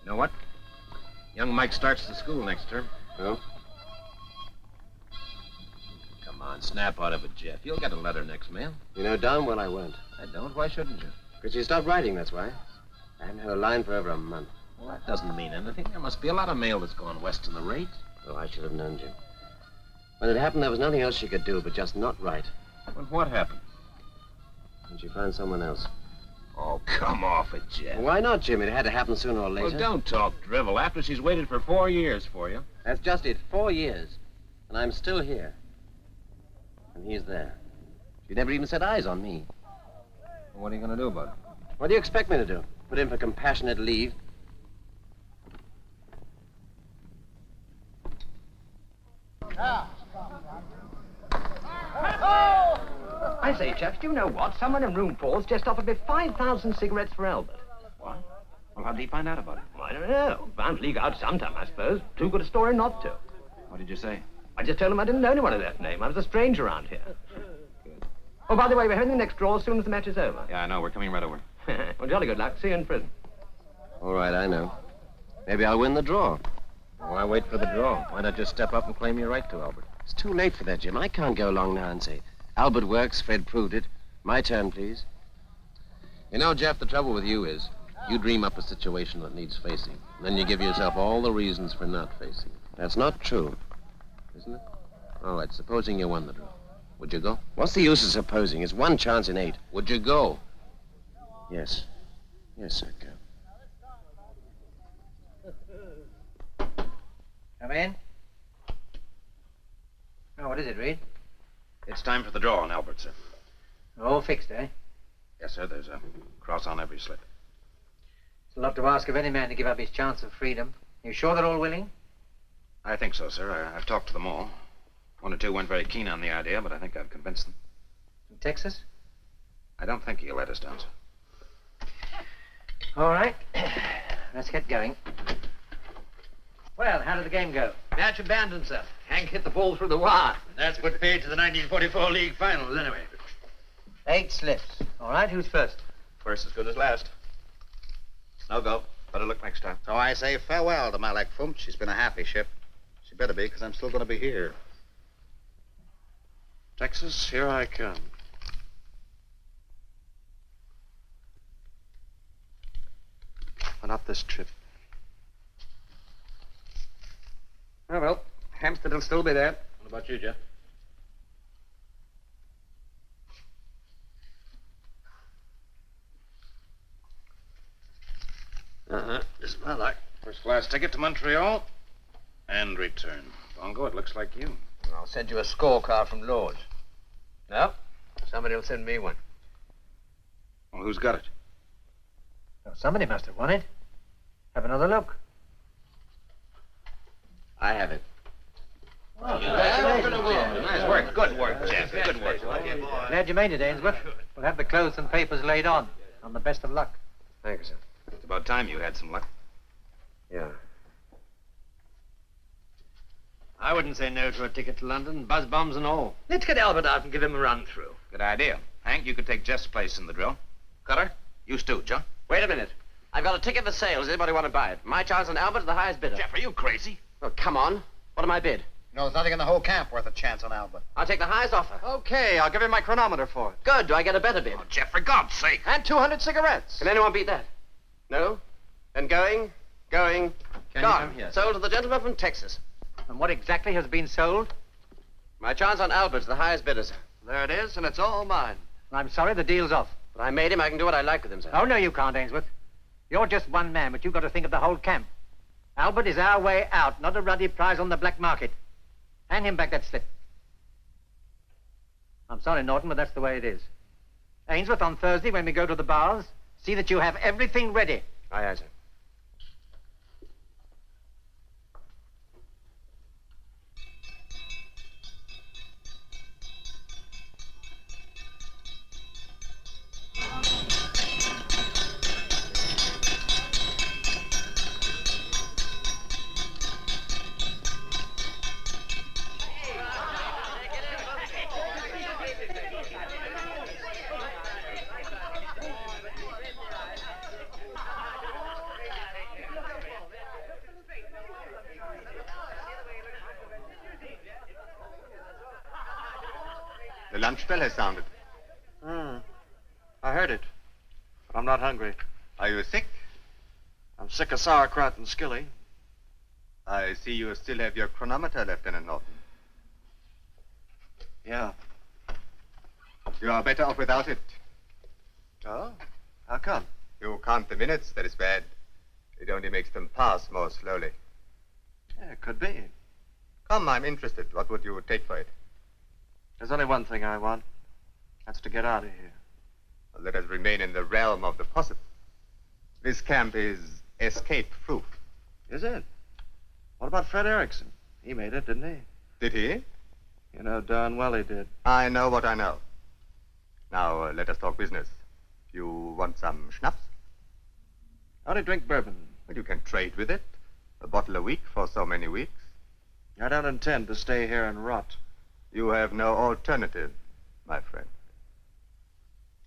You know what? Young Mike starts to school next term. Oh? Come on, snap out of it, Jeff. You'll get a letter next mail. You know darn well I won't. I don't. Why shouldn't you? Because you stopped writing, that's why. I haven't had a line for over a month. Well, that doesn't mean anything. There must be a lot of mail that's gone west in the rate. Oh, I should have known, Jim. When it happened, there was nothing else she could do but just not write. Well, what happened? And she found someone else. Oh, come off it, Jeff. Why not, Jim? It had to happen sooner or later. Well, don't talk drivel after she's waited for 4 years for you. That's just it. 4 years. And I'm still here. And he's there. She never even set eyes on me. Well, what are you going to do about it? What do you expect me to do? Put in for compassionate leave? I say, chaps, do you know what? Someone in room 4's just offered me 5,000 cigarettes for Albert. What? Well, how did he find out about it? I don't know. Bound to leak out sometime, I suppose. Too good a story not to. What did you say? I just told him I didn't know anyone of that name. I was a stranger around here. Oh, by the way, we're having the next draw as soon as the match is over. Yeah, I know. We're coming right over. Well, jolly good luck. See you in prison. All right, I know. Maybe I'll win the draw. Why wait for the draw? Why not just step up and claim your right to Albert? It's too late for that, Jim. I can't go along now and say, Albert works, Fred proved it. My turn, please. You know, Jeff, the trouble with you is you dream up a situation that needs facing. Then you give yourself all the reasons for not facing it. That's not true. Isn't it? All right, supposing you won the draw. Would you go? What's the use of supposing? It's 1 chance in 8. Would you go? Yes. Yes, I'd go. Come in. Oh, what is it, Reed? It's time for the draw on Albert, sir. All fixed, eh? Yes, sir. There's a cross on every slip. It's a lot to ask of any man to give up his chance of freedom. You sure they're all willing? I think so, sir. I've talked to them all. 1 or 2 weren't very keen on the idea, but I think I've convinced them. In Texas? I don't think he'll let us down, sir. All right. Let's get going. Well, how did the game go? Match abandoned, sir. Hank hit the ball through the wire. That's what paid to the 1944 League Finals, anyway. 8 slips. All right, who's first? First as good as last. No go. Better look next time. So I say farewell to Marlag O. She's been a happy ship. She better be, because I'm still going to be here. Texas, here I come. But not this trip. Oh, well, Hampstead will still be there. What about you, Jeff? This is my luck. First class ticket to Montreal and return. Bongo, it looks like you. I'll send you a scorecard from Lord's. No? Somebody will send me one. Well, who's got it? Oh, somebody must have won it. Have another look. I have it. Nice work. Good work, Jeff. Good work. Glad you made it, Ainsworth. We'll have the clothes and papers laid on the best of luck. Thank you, sir. It's about time you had some luck. Yeah. I wouldn't say no to a ticket to London, buzz bombs and all. Let's get Albert out and give him a run through. Good idea. Hank, you could take Jeff's place in the drill. Cutter, you stooge, huh? Wait a minute. I've got a ticket for sale. Does anybody want to buy it? My chance on Albert is the highest bidder. Jeff, are you crazy? Oh, come on. What am I bid? No, there's nothing in the whole camp worth a chance on Albert. I'll take the highest offer. Okay, I'll give him my chronometer for it. Good. Do I get a better bid? Oh, Jeff, for God's sake. And 200 cigarettes. Can anyone beat that? No? Then going. Can you Gone. come here? Sold to the gentleman from Texas. And what exactly has been sold? My chance on Albert's the highest bidder, sir. There it is, and it's all mine. I'm sorry, the deal's off. But I made him. I can do what I like with him, sir. Oh, no, you can't, Ainsworth. You're just one man, but you've got to think of the whole camp. Albert is our way out, not a ruddy prize on the black market. Hand him back that slip. I'm sorry, Norton, but that's the way it is. Ainsworth, on Thursday, when we go to the bars, see that you have everything ready. Aye, sir. The lunch bell has sounded. I heard it, but I'm not hungry. Are you sick? I'm sick of sauerkraut and skilly. I see you still have your chronometer, Lieutenant Norton. Yeah. You are better off without it. Oh? How come? You count the minutes, that is bad. It only makes them pass more slowly. Yeah, it could be. Come, I'm interested. What would you take for it? There's only one thing I want. That's to get out of here. Well, let us remain in the realm of the possible. This camp is escape-proof. Is it? What about Fred Erickson? He made it, didn't he? Did he? You know darn well he did. I know what I know. Now, let us talk business. You want some schnapps? I only drink bourbon. Well, you can trade with it. A bottle a week for so many weeks. I don't intend to stay here and rot. You have no alternative, my friend.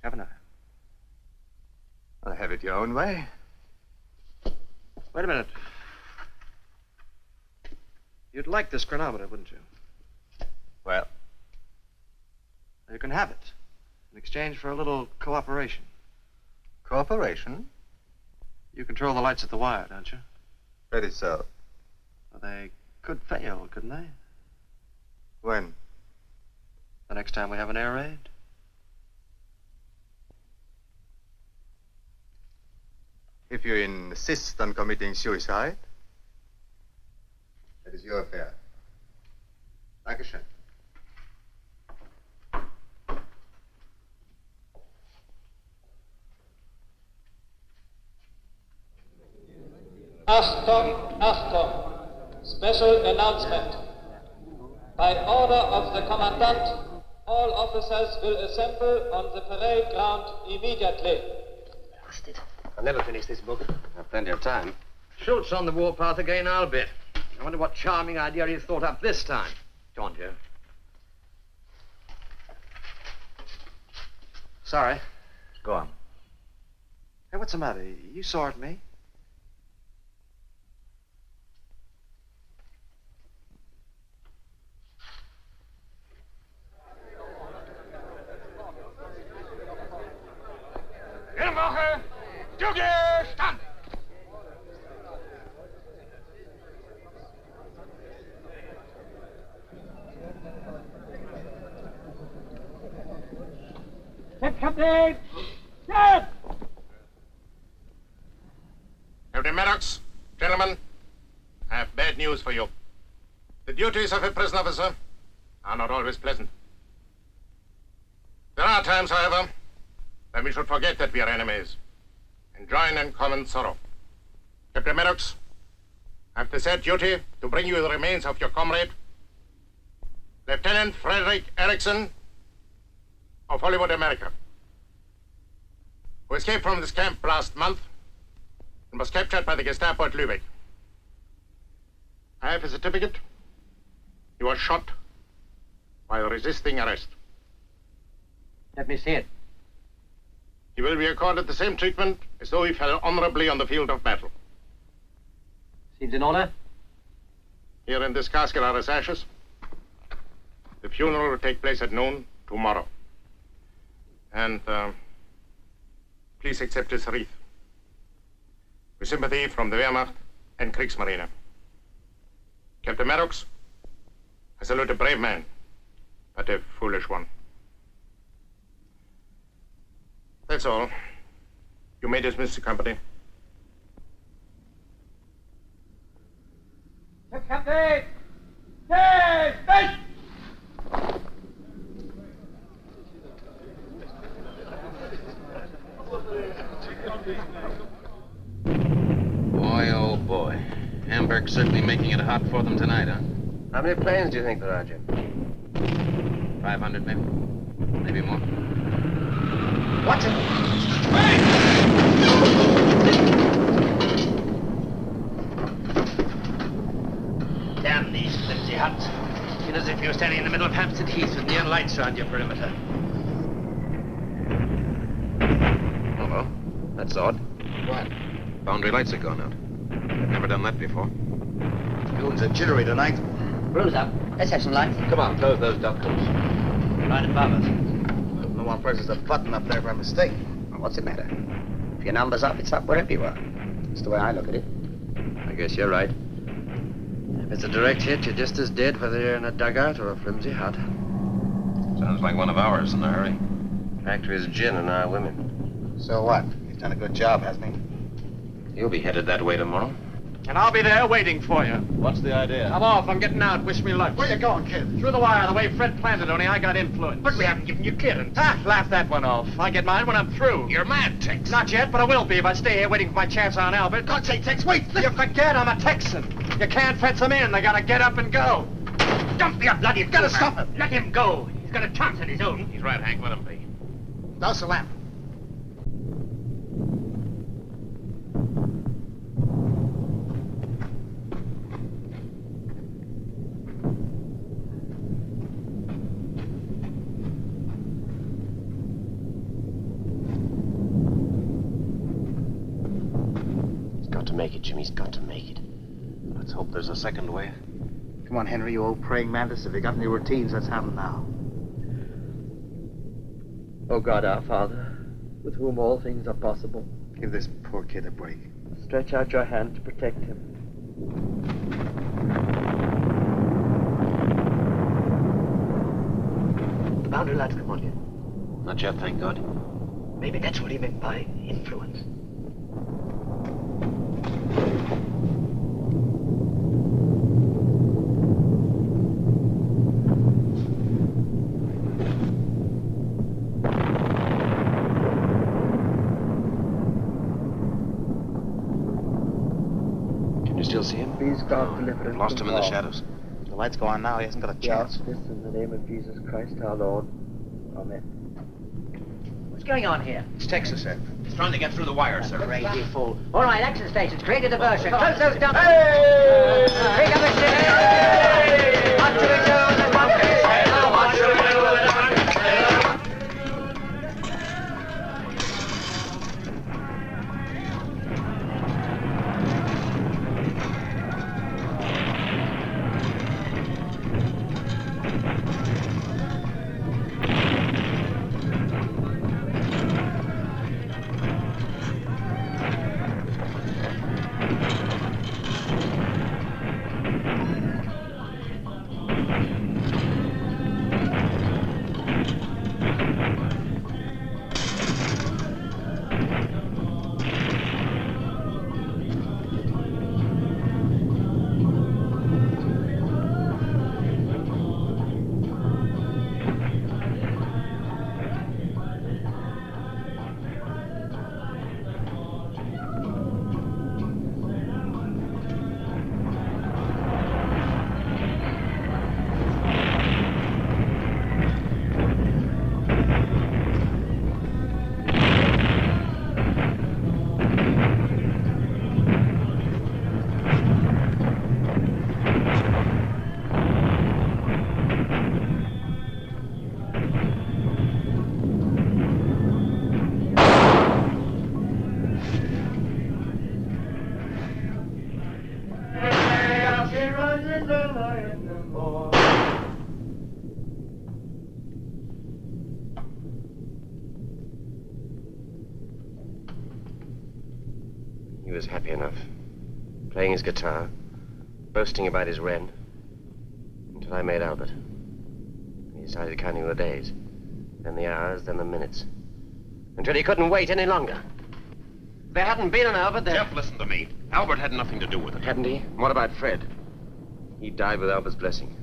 Haven't I? Well, have it your own way. Wait a minute. You'd like this chronometer, wouldn't you? Well? You can have it in exchange for a little cooperation. Cooperation? You control the lights at the wire, don't you? Very so. Well, they could fail, couldn't they? When? The next time we have an air raid? If you insist on committing suicide, that is your affair. Dankeschön. Achtung, Achtung. Special announcement. By order of the commandant, all officers will assemble on the parade ground immediately. Bastard. I'll never finish this book. Have plenty of time. Schultz on the warpath again, I'll bet. I wonder what charming idea he's thought up this time. Go on, Joe. Sorry. Go on. Hey, what's the matter? You sore at me? Wache, Duge, Stand! Set, Captain! Set! Captain Maddox, gentlemen, I have bad news for you. The duties of a prison officer are not always pleasant. There are times, however, when we should forget that we are enemies and join in common sorrow. Captain Maddox, I have the sad duty to bring you the remains of your comrade, Lieutenant Frederick Erickson of Hollywood, America, who escaped from this camp last month and was captured by the Gestapo at Lübeck. I have a certificate. He was shot while resisting arrest. Let me see it. He will be accorded the same treatment as though he fell honorably on the field of battle. Seems in order. Here in this casket are his ashes. The funeral will take place at noon tomorrow. And please accept his wreath. With sympathy from the Wehrmacht and Kriegsmarine. Captain Maddox, I salute a brave man, but a foolish one. That's all. You may dismiss the company. Captain! Yes! Yes! Boy, oh boy. Hamburg's certainly making it hot for them tonight, huh? How many planes do you think there are, Jim? 500, maybe? Maybe more. Watch it! Damn these flimsy huts. Feel as if you were standing in the middle of Hampstead Heath with neon lights around your perimeter. Hello. That's odd. What? Boundary lights are gone out. I've never done that before. Goons are jittery tonight. Brew's up. Let's have some lights. Come on, close those ductles. Right above us. No one presses a button up there by mistake. Well, what's the matter? If your number's up, it's up wherever you are. That's the way I look at it. I guess you're right. If it's a direct hit, you're just as dead whether you're in a dugout or a flimsy hut. Sounds like one of ours in a hurry. Factory's gin and our women. So what? He's done a good job, hasn't he? You'll be headed that way tomorrow. And I'll be there waiting for you. What's the idea? I'm off. I'm getting out. Wish me luck. Where you going, kid? Through the wire, the way Fred planned it, only I got influence. But we haven't given you clearance. Ah, laugh that one off. I get mine when I'm through. You're mad, Tex. Not yet, but I will be if I stay here waiting for my chance on Albert. God's sake, Tex, wait! You forget I'm a Texan. You can't fence them in. They gotta get up and go. Don't be a bloody fool, Gotta man. stop him. Let him go. He's got a chance on his own. He's right, Hank. Let him be. Douse the lamp. He's got to make it, Jim. He's got to make it. Let's hope there's a second way. Come on, Henry, you old praying mantis. If you got any routines, let's have them now. O God, our Father, with whom all things are possible, Give this poor kid a break. stretch out your hand to protect him. The boundary lights come on yet. Not yet, thank God. Maybe that's what he meant by influence. Can you still see him? Please God deliver us. Lost him in the shadows. The light's going now. He hasn't got a We ask this in the name of Jesus Christ our Lord. Amen. What's going on here? It's Texas, sir. He's trying to get through the wire, sir. Crazy fool. All right, action stations. Create a diversion. Close those dumps. Hey! Pick up the shit. Hey! What should we do? What should we do? was happy enough, playing his guitar, boasting about his rent, until I made Albert. He started counting the days, then the hours, then the minutes, until he couldn't wait any longer. If there hadn't been an Albert, then... Jeff, listen to me. Albert had nothing to do with it. Hadn't he? What about Fred? He died with Albert's blessing.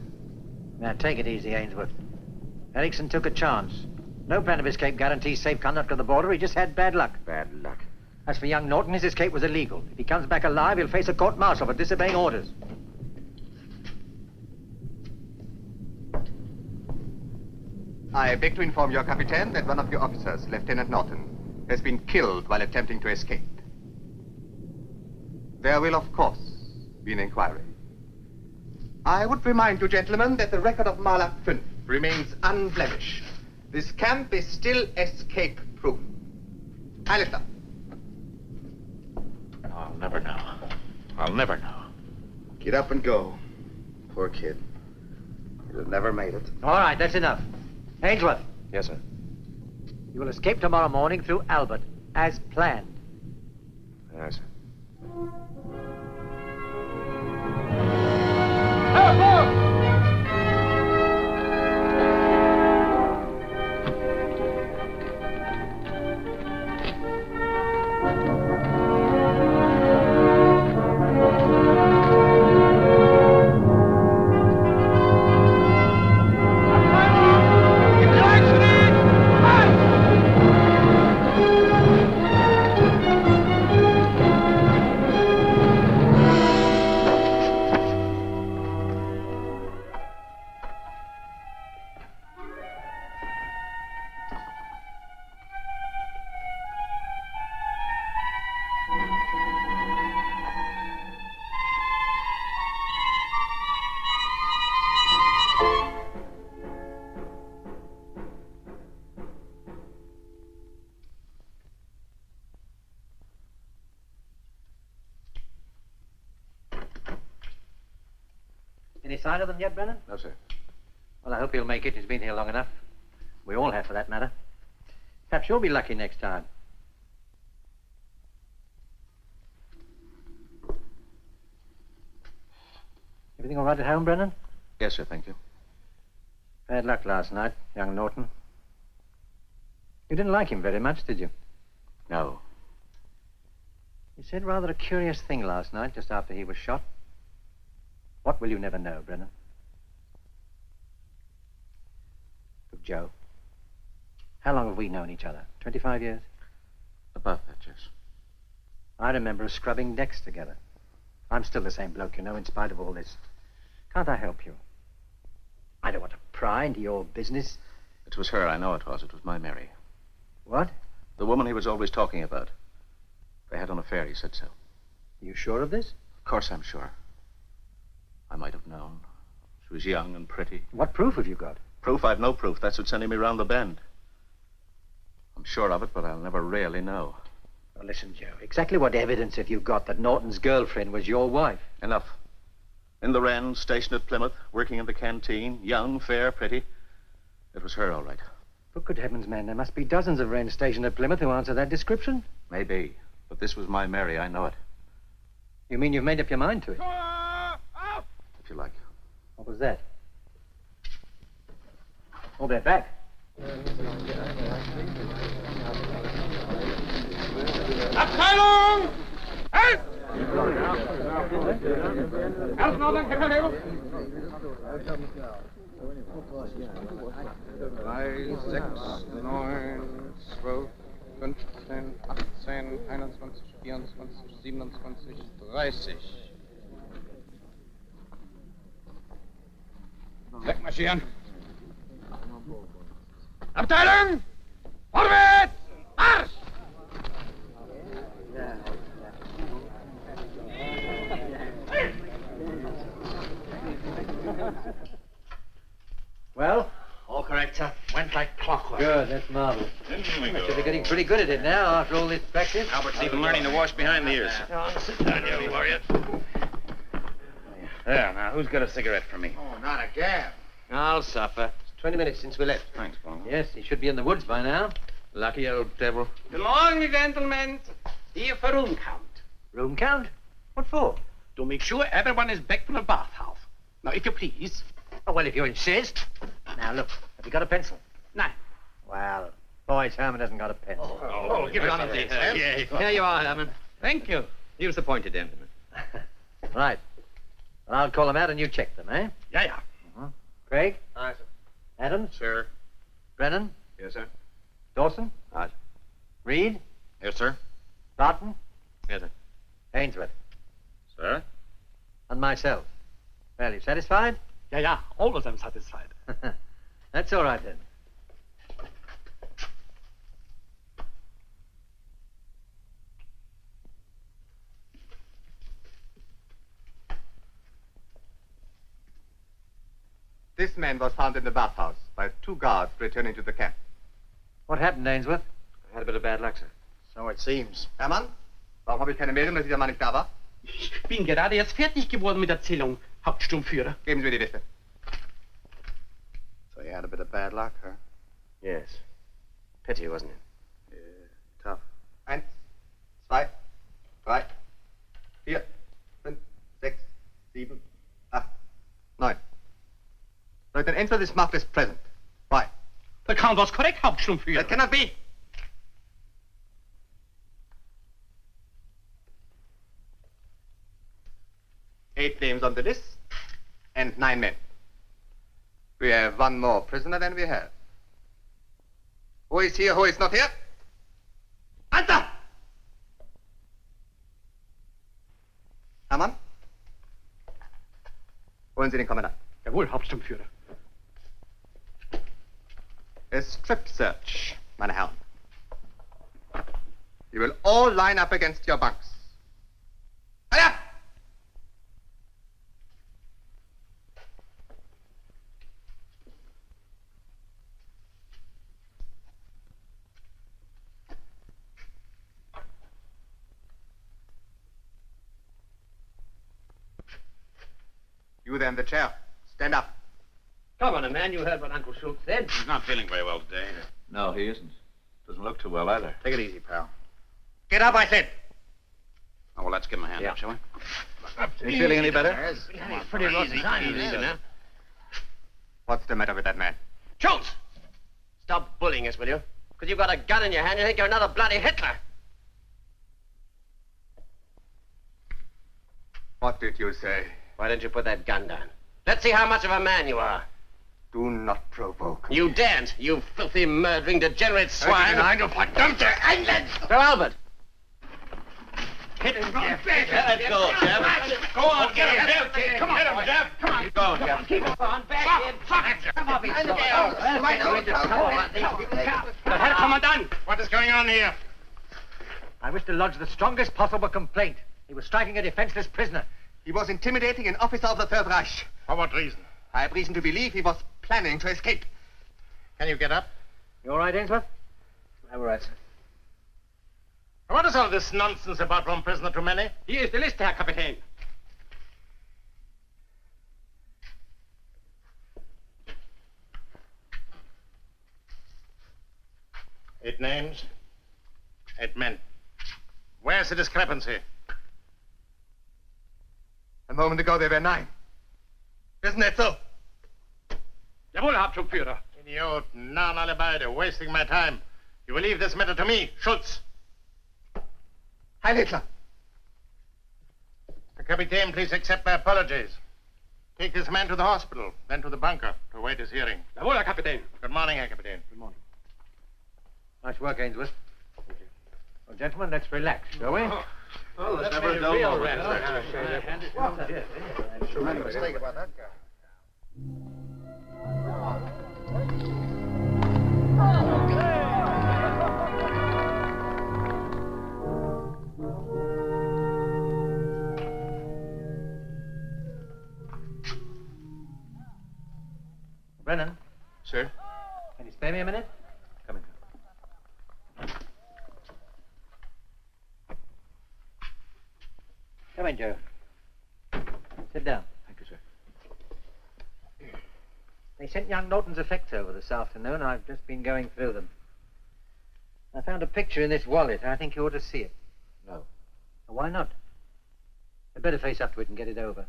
Now, take it easy, Ainsworth. Erickson took a chance. No plan of escape guarantees safe conduct of the border. He just had bad luck. Bad luck. As for young Norton, his escape was illegal. If he comes back alive, he'll face a court-martial for disobeying orders. I beg to inform your Captain that one of your officers, Lieutenant Norton, has been killed while attempting to escape. There will, of course, be an inquiry. I would remind you, gentlemen, that the record of Marlag O remains unblemished. This camp is still escape-proof. Alistair. I'll never know. I'll never know. Get up and go. Poor kid. He'd have never made it. All right, that's enough. Ainsworth. Yes, sir. You will escape tomorrow morning through Albert, as planned. Yes, sir. Any sign of them yet, Brennan? No, sir. Well, I hope he'll make it. He's been here long enough. We all have, for that matter. Perhaps you'll be lucky next time. Everything all right at home, Brennan? Yes, sir, thank you. Bad luck last night, young Norton. You didn't like him very much, did you? No. He said rather a curious thing last night, just after he was shot. What will you never know, Brennan? Look, Joe, how long have we known each other? 25 years? About that, yes. I remember us scrubbing decks together. I'm still the same bloke, you know, in spite of all this. Can't I help you? I don't want to pry into your business. It was her, I know it was. It was my Mary. What? The woman he was always talking about. They had an affair, he said so. You sure of this? Of course I'm sure. I might have known. She was young and pretty. What proof have you got? Proof? I've no proof. That's what's sending me round the bend. I'm sure of it, but I'll never really know. Well, listen, Joe, exactly what evidence have you got that Norton's girlfriend was your wife? Enough. In the Wren, stationed at Plymouth, working in the canteen, young, fair, pretty. It was her, all right. For good heavens, man, there must be dozens of Wren stationed at Plymouth who answer that description. Maybe. But this was my Mary, I know it. You mean you've made up your mind to it? If you like. What was that? Oh, they're back. Abteilung! Halt! Alles in Ordnung, Herr Kollege? 3, 6, 9, 12, 15, 18, 21, 24, 27, 30. Wegmarschieren! Abteilung! Vorwärts! Marsch! Well? All correct, sir. Went like clockwork. Good, that's marvelous. I should be getting pretty good at it now after all this practice. Albert's even learning to wash behind the ears. Sit down, you warrior. There, now, who's got a cigarette for me? Oh, not again. I'll suffer. It's 20 minutes since we left. Thanks, Paul. Yes, he should be in the woods by now. Lucky old devil. Good morning, gentlemen. Die Verunkommt. Room count? What for? To make sure everyone is back to the bathhouse. Now, if you please. Oh, well, if you insist. Now, look, have you got a pencil? No. Well, boys, Herman hasn't got a pencil. Oh, give it on the Here you are, Herman. Thank you. Use the pointed end. Right. Well, I'll call them out and you check them, eh? Yeah. Craig? Aye, sir. Adams? Sir. Brennan? Yes, sir. Dawson? Aye. Reed? Yes, sir. Barton? Yes, sir. Ainsworth? Sir? And myself. Well, you satisfied? Yeah. All of them satisfied. That's all right, then. This man was found in the bathhouse by 2 guards returning to the camp. What happened, Ainsworth? I had a bit of bad luck, sir. So it seems. Hermann, warum habe ich keine Meldung, dass dieser Mann nicht da war? Ich bin gerade erst fertig geworden mit der Erzählung, Hauptsturmführer. Geben Sie mir die Liste. So you had a bit of bad luck, huh? Yes. Pity, wasn't it? Yeah, tough. 1, 2, 3, 4, 5, 6, 7, 8, 9. Lieutenant Ainsworth is marked as present. Why? The count was correct, Hauptsturmführer. That cannot be. Eight names on the list, and 9 men. We have 1 more prisoner than we have. Who is here, who is not here? Answer! Hermann? Holen Sie den Kommandant. Jawohl, Hauptsturmführer. A strip search, meine Herren. You will all line up against your bunks. Hiya! You there in the chair. Stand up. Come on, man. You heard what Uncle Schultz said. He's not feeling very well today. No, he isn't. Doesn't look too well either. Take it easy, pal. Get up, I said. Oh, well, let's give him a hand up, shall we? Is he feeling any better? It's pretty rotten time, now. What's the matter with that man? Schultz! Stop bullying us, will you? Because you've got a gun in your hand, you think you're another bloody Hitler. What did you say? Why don't you put that gun down? Let's see how much of a man you are. Do not provoke. You daren't, you filthy, murdering, degenerate swine. So, Albert. Hit him, Jeff. Let's go, Jeff. Go on, get him, Jeff. Come on, get him, Jeff. Come on. Keep going, Jeff. Keep on, back in. Come on, Herr Kommandant. What is going on here? I wish to lodge the strongest possible complaint. He was striking a defenseless prisoner. He was intimidating an officer of the Third Reich. For what reason? I have reason to believe he was planning to escape. Can you get up? You all right, Ainsworth? I'm all right, sir. What is all this nonsense about one prisoner too many? Hier ist die Liste, Herr Kapitän. Eight names, 8 men. Where's the discrepancy? A moment ago, there were 9. Isn't that so? Jawohl, Hauptsturmführer. Idiot, non-alibi, they're wasting my time. You will leave this matter to me, Schultz. Heil Hitler. Captain, please accept my apologies. Take this man to the hospital, then to the bunker to await his hearing. Jawohl, Herr Kapitän. Good morning, Herr Captain. Good morning. Nice work, Ainsworth. Thank you. Well, gentlemen, let's relax, shall we? Well, let's never a dull moment. Sure made a mistake about that guy. Brennan. Sir? Can you spare me a minute? Come in. Come in, Joe. Sit down. Thank you, sir. They sent young Norton's effects over this afternoon. I've just been going through them. I found a picture in this wallet. I think you ought to see it. No. Why not? I'd better face up to it and get it over.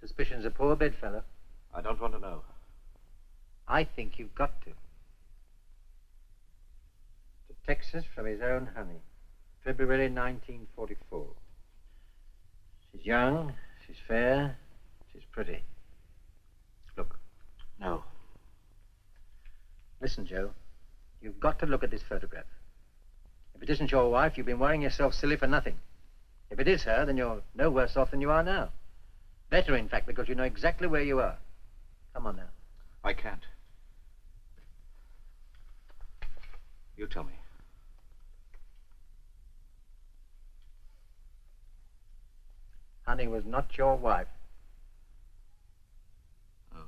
Suspicion's a poor bedfellow. I don't want to know. I think you've got to. To Texas from his own honey. February 1944. She's young, she's fair, she's pretty. Look. No. Listen, Joe. You've got to look at this photograph. If it isn't your wife, you've been worrying yourself silly for nothing. If it is her, then you're no worse off than you are now. Better, in fact, because you know exactly where you are. Come on now. I can't. You tell me. Honey was not your wife. Oh.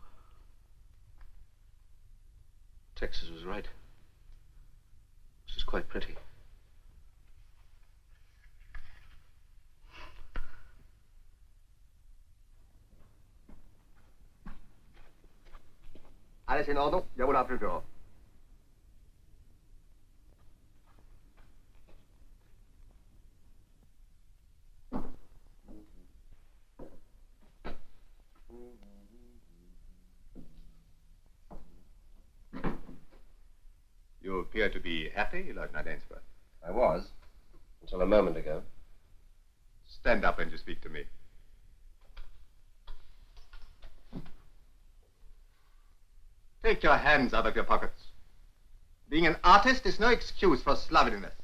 Texas was right. She's quite pretty. Alles in Ordnung? Jawohl, Abgeordneter. You appear to be happy, Lieutenant Ainsworth. I was, until a moment ago. Stand up and you speak to me. Take your hands out of your pockets. Being an artist is no excuse for slovenliness.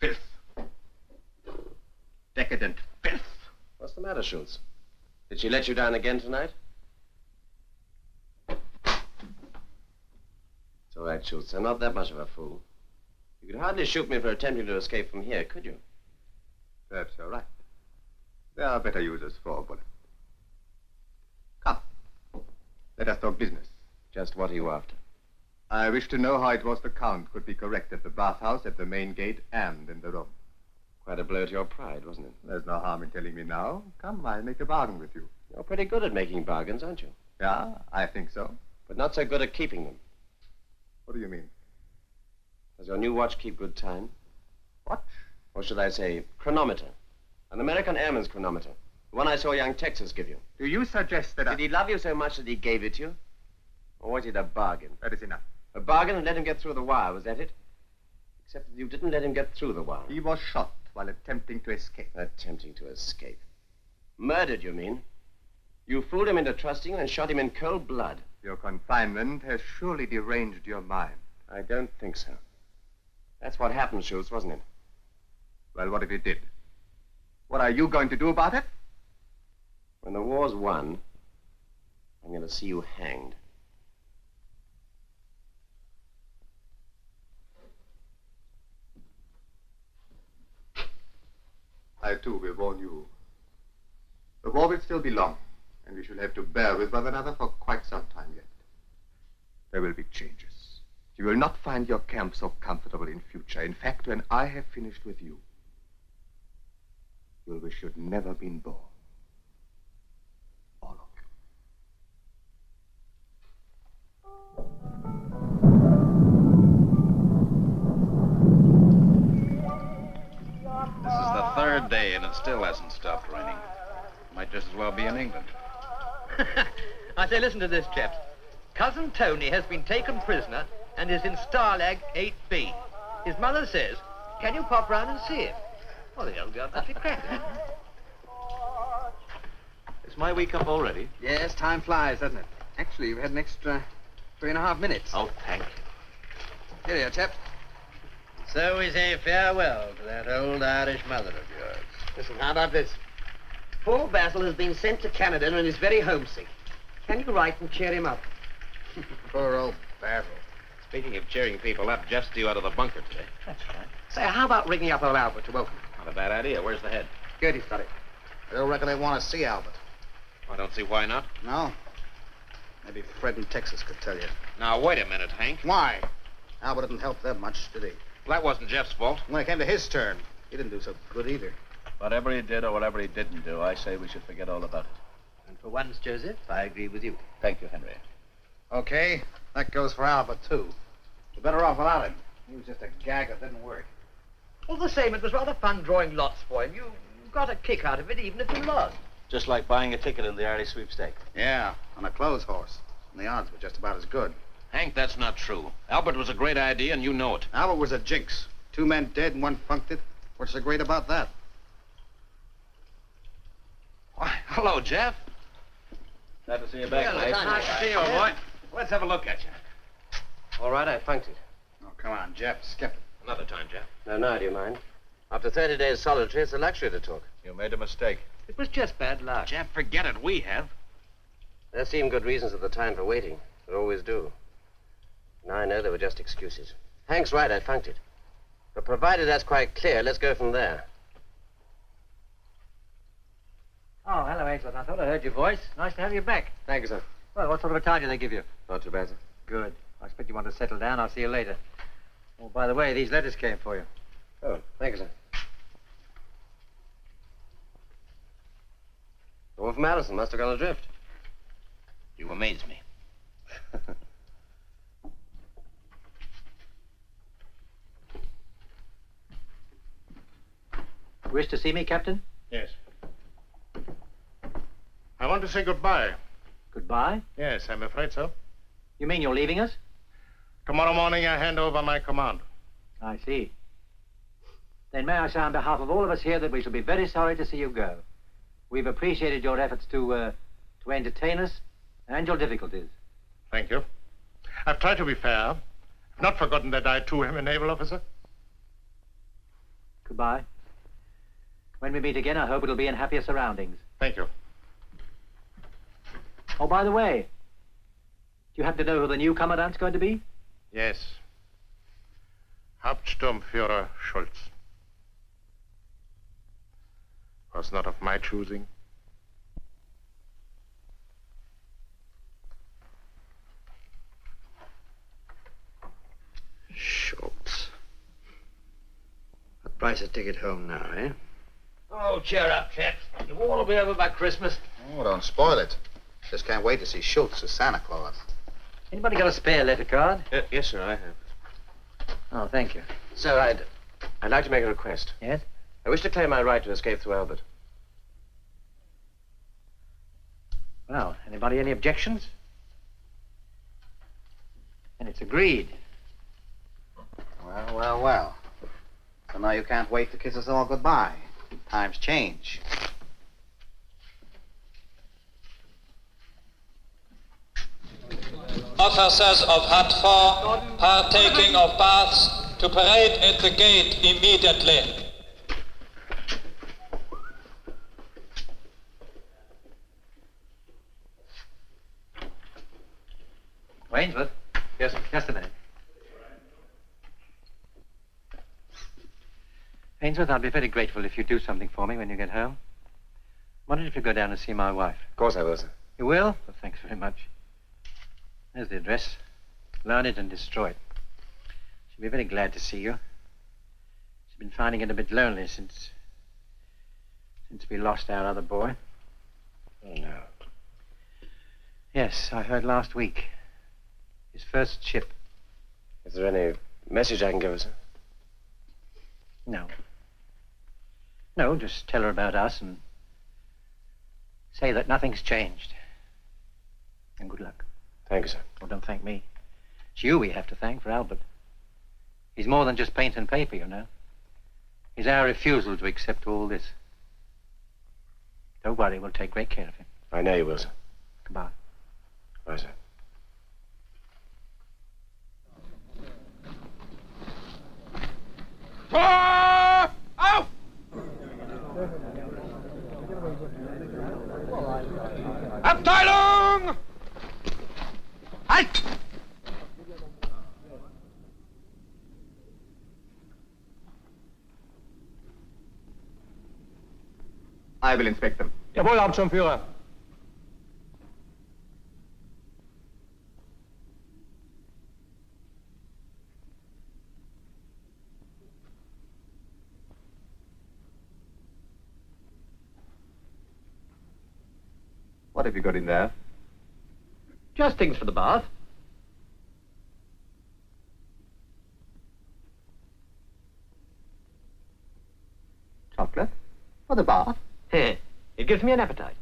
Filth. Decadent filth. What's the matter, Schultz? Did she let you down again tonight? It's all right, Schultz. I'm not that much of a fool. You could hardly shoot me for attempting to escape from here, could you? Perhaps you're right. There are better uses for a bullet. Come. Let us talk business. Just what are you after? I wish to know how it was the Count could be correct at the bathhouse, at the main gate, and in the room. Quite a blow to your pride, wasn't it? There's no harm in telling me now. Come, I'll make a bargain with you. You're pretty good at making bargains, aren't you? Yeah, I think so. But not so good at keeping them. What do you mean? Does your new watch keep good time? Watch? Or should I say, chronometer? An American airman's chronometer. The one I saw young Texas give you. Do you suggest that Did he love you so much that he gave it you? Or was it a bargain? That is enough. A bargain and let him get through the wire, was that it? Except that you didn't let him get through the wire. He was shot while attempting to escape. Attempting to escape. Murdered, you mean? You fooled him into trusting you and shot him in cold blood. Your confinement has surely deranged your mind. I don't think so. That's what happened, Schultz, wasn't it? Well, what if it did? What are you going to do about it? When the war's won, I'm going to see you hanged. I, too, will warn you. The war will still be long, and we shall have to bear with one another for quite some time yet. There will be changes. You will not find your camp so comfortable in future. In fact, when I have finished with you, you'll wish you'd never been born. All of This is the third day and it still hasn't stopped raining. Might just as well be in England. I say, listen to this, chaps. Cousin Tony has been taken prisoner and is in Starlag 8B. His mother says, can you pop round and see him? Well, the old girl's actually cracking. Is my week up already? Yes, time flies, doesn't it? Actually, you've had an extra 3.5 minutes. Oh, thank you. Here you are, chap. So we say farewell to that old Irish mother of yours. Listen, how about this? Poor Basil has been sent to Canada and is very homesick. Can you write and cheer him up? Poor old Basil. Speaking of cheering people up, Jeff's due out of the bunker today. That's right. Say, how about ringing up old Albert to welcome him? Not a bad idea. Where's the head? Gertie's got it. I don't reckon they want to see Albert. I don't see why not. No? Maybe Fred in Texas could tell you. Now, wait a minute, Hank. Why? Albert didn't help that much, did he? Well, that wasn't Jeff's fault. When it came to his turn, he didn't do so good either. Whatever he did or whatever he didn't do, I say we should forget all about it. And for once, Joseph, I agree with you. Thank you, Henry. Okay, that goes for Albert, too. We're better off without him. He was just a gag that didn't work. All the same, it was rather fun drawing lots for him. You got a kick out of it, even if you lost. Just like buying a ticket in the Artie sweepstake. Yeah, on a clothes horse. And the odds were just about as good. Hank, that's not true. Albert was a great idea, and you know it. Albert was a jinx. 2 men dead and 1 funked it. What's so great about that? Why, hello, Jeff. Glad to see you back, Well, nice to see you, boy. Let's have a look at you. All right, I funked it. Oh, come on, Jeff. Skip it. Another time, Jeff. No, do you mind? After 30 days solitary, it's a luxury to talk. You made a mistake. It was just bad luck. Jeff, forget it. We have. There seemed good reasons at the time for waiting. There always do. Now I know they were just excuses. Hank's right, I funked it. But provided that's quite clear, let's go from there. Oh, hello, Ainsworth. I thought I heard your voice. Nice to have you back. Thank you, sir. Well, what sort of a time did they give you? Not too bad, sir. Good. I expect you want to settle down. I'll see you later. Oh, by the way, these letters came for you. Oh, thank you, sir. The one from Allison must have gone adrift. You amaze me. Wish to see me, Captain? Yes. I want to say goodbye. Goodbye? Yes, I'm afraid so. You mean you're leaving us? Tomorrow morning I hand over my command. I see. Then may I say on behalf of all of us here that we shall be very sorry to see you go. We've appreciated your efforts to entertain us and your difficulties. Thank you. I've tried to be fair. I've not forgotten that I, too, am a naval officer. Goodbye. When we meet again, I hope it'll be in happier surroundings. Thank you. Oh, by the way, do you happen to know who the new commandant's going to be? Yes. Hauptsturmführer Schulz. Was not of my choosing. Schultz. A price a ticket home now, eh? Oh, cheer up, chaps. It'll all be over by Christmas. Oh, don't spoil it. Just can't wait to see Schultz as Santa Claus. Anybody got a spare letter card? Yes, sir, I have. Oh, thank you. Sir, I'd like to make a request. Yes? I wish to claim my right to escape through Albert. Well, anybody any objections? And it's agreed. Well. So now you can't wait to kiss us all goodbye. Times change. Officers of Hut 4 partaking of baths to parade at the gate immediately. Ainsworth? Yes, just a minute. Ainsworth, I'll be very grateful if you do something for me when you get home. Wondered if you'd go down and see my wife. Of course I will, sir. You will? Well, thanks very much. There's the address. Learn it and destroy it. She'll be very glad to see you. She's been finding it a bit lonely since we lost our other boy. Oh, no. Yes, I heard last week. His first ship. Is there any message I can give her, sir? No. No, just tell her about us and say that nothing's changed. And good luck. Thank you, sir. Oh, don't thank me. It's you we have to thank for Albert. He's more than just paint and paper, you know. He's our refusal to accept all this. Don't worry, we'll take great care of him. I know you will, sir. Goodbye. Bye, sir. Auf! Abteilung! Halt! I will inspect them. Jawohl, Hauptsturmführer. What have you got in there? Just things for the bath. chocolate? For the bath? It gives me an appetite.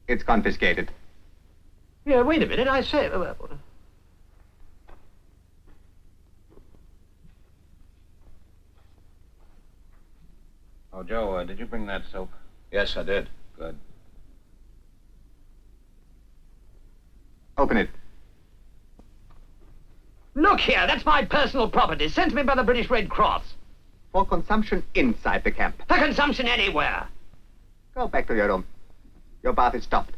It's confiscated. Yeah, wait a minute, I say... Oh, Joe, did you bring that soap? Yes, I did. Good. Open it. Look here, that's my personal property, sent to me by the British Red Cross. For consumption inside the camp. For consumption anywhere. Go back to your room. Your bath is stopped.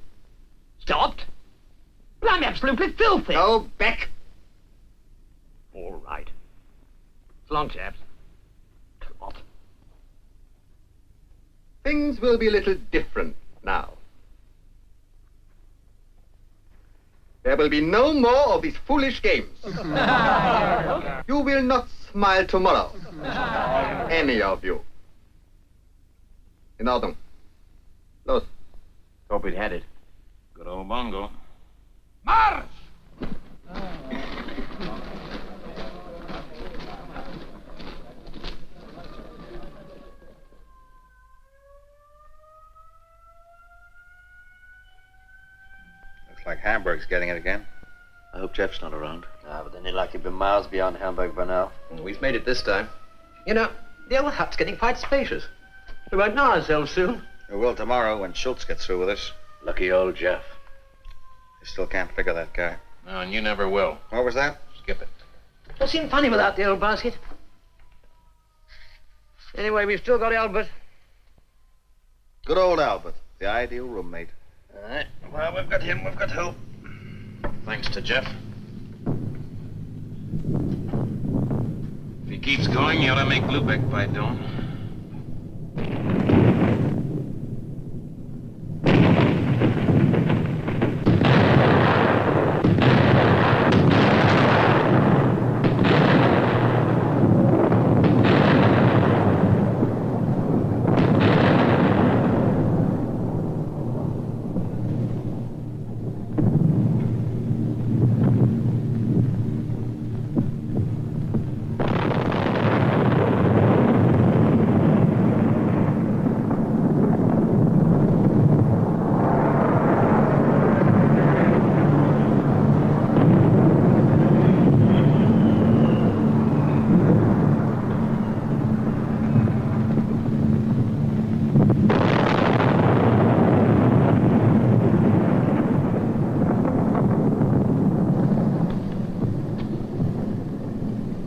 Stopped? But I'm absolutely filthy. Go back. All right. So long, chaps. Clot. Things will be a little different now. There will be no more of these foolish games. You will not smile tomorrow. Any of you. In order. Los. Hope we'd had it. Good old Bongo. March! Looks like Hamburg's getting it again. I hope Jeff's not around. Ah, but then he'll likely be miles beyond Hamburg by now. We've made it this time. You know, the old hut's getting quite spacious. We won't know ourselves soon. We will tomorrow when Schultz gets through with us. Lucky old Jeff. I still can't figure that guy. No, and you never will. What was that? Skip it. It'll seem funny without the old basket. Anyway, we've still got Albert. Good old Albert, the ideal roommate. All right. Well, we've got him, we've got help. Thanks to Jeff. If he keeps going, you ought to make Lubeck by dawn.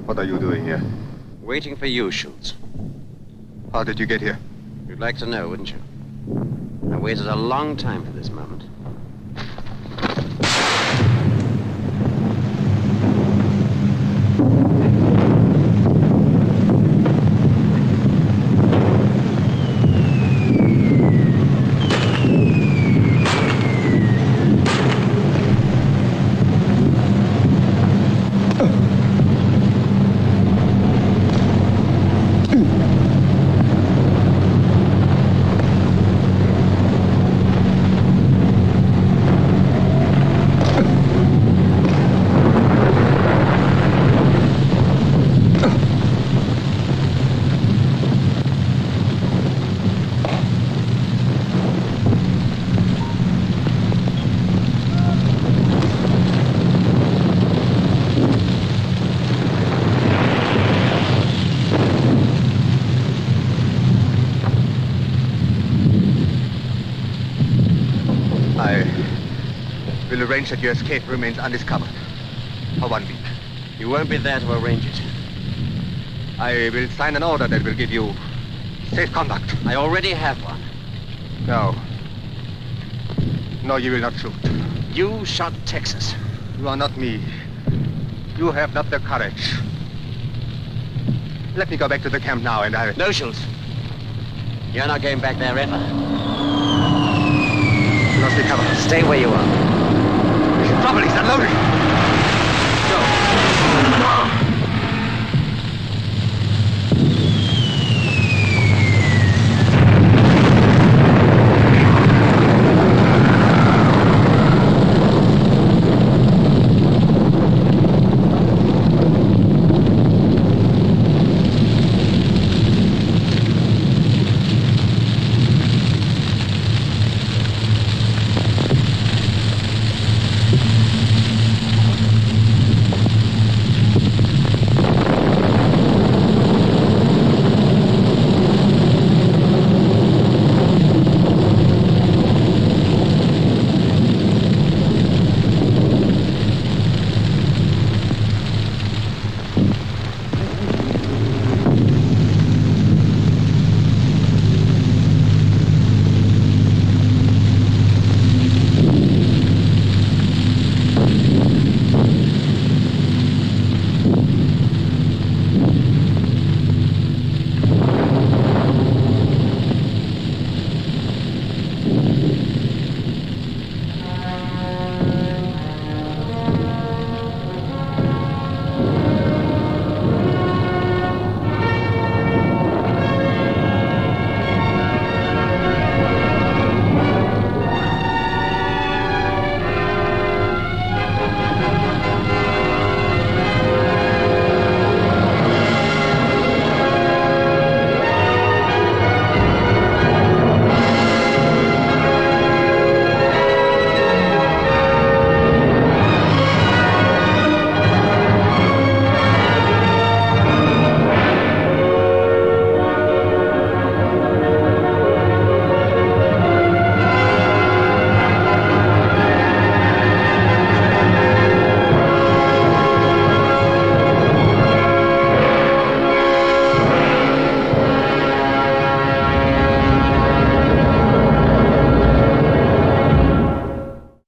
What are you doing here? Waiting for you, Schultz. How did you get here? You'd like to know, wouldn't you? I waited a long time for this moment. Arrange that your escape remains undiscovered for 1 week. You won't be there to arrange it. I will sign an order that will give you safe conduct. I already have one. No. No, you will not shoot. You shot Texas. You are not me. You have not the courage. Let me go back to the camp now and I... No, Schultz. You're not going back there ever. You must recover. Stay where you are. Trouble is unloaded.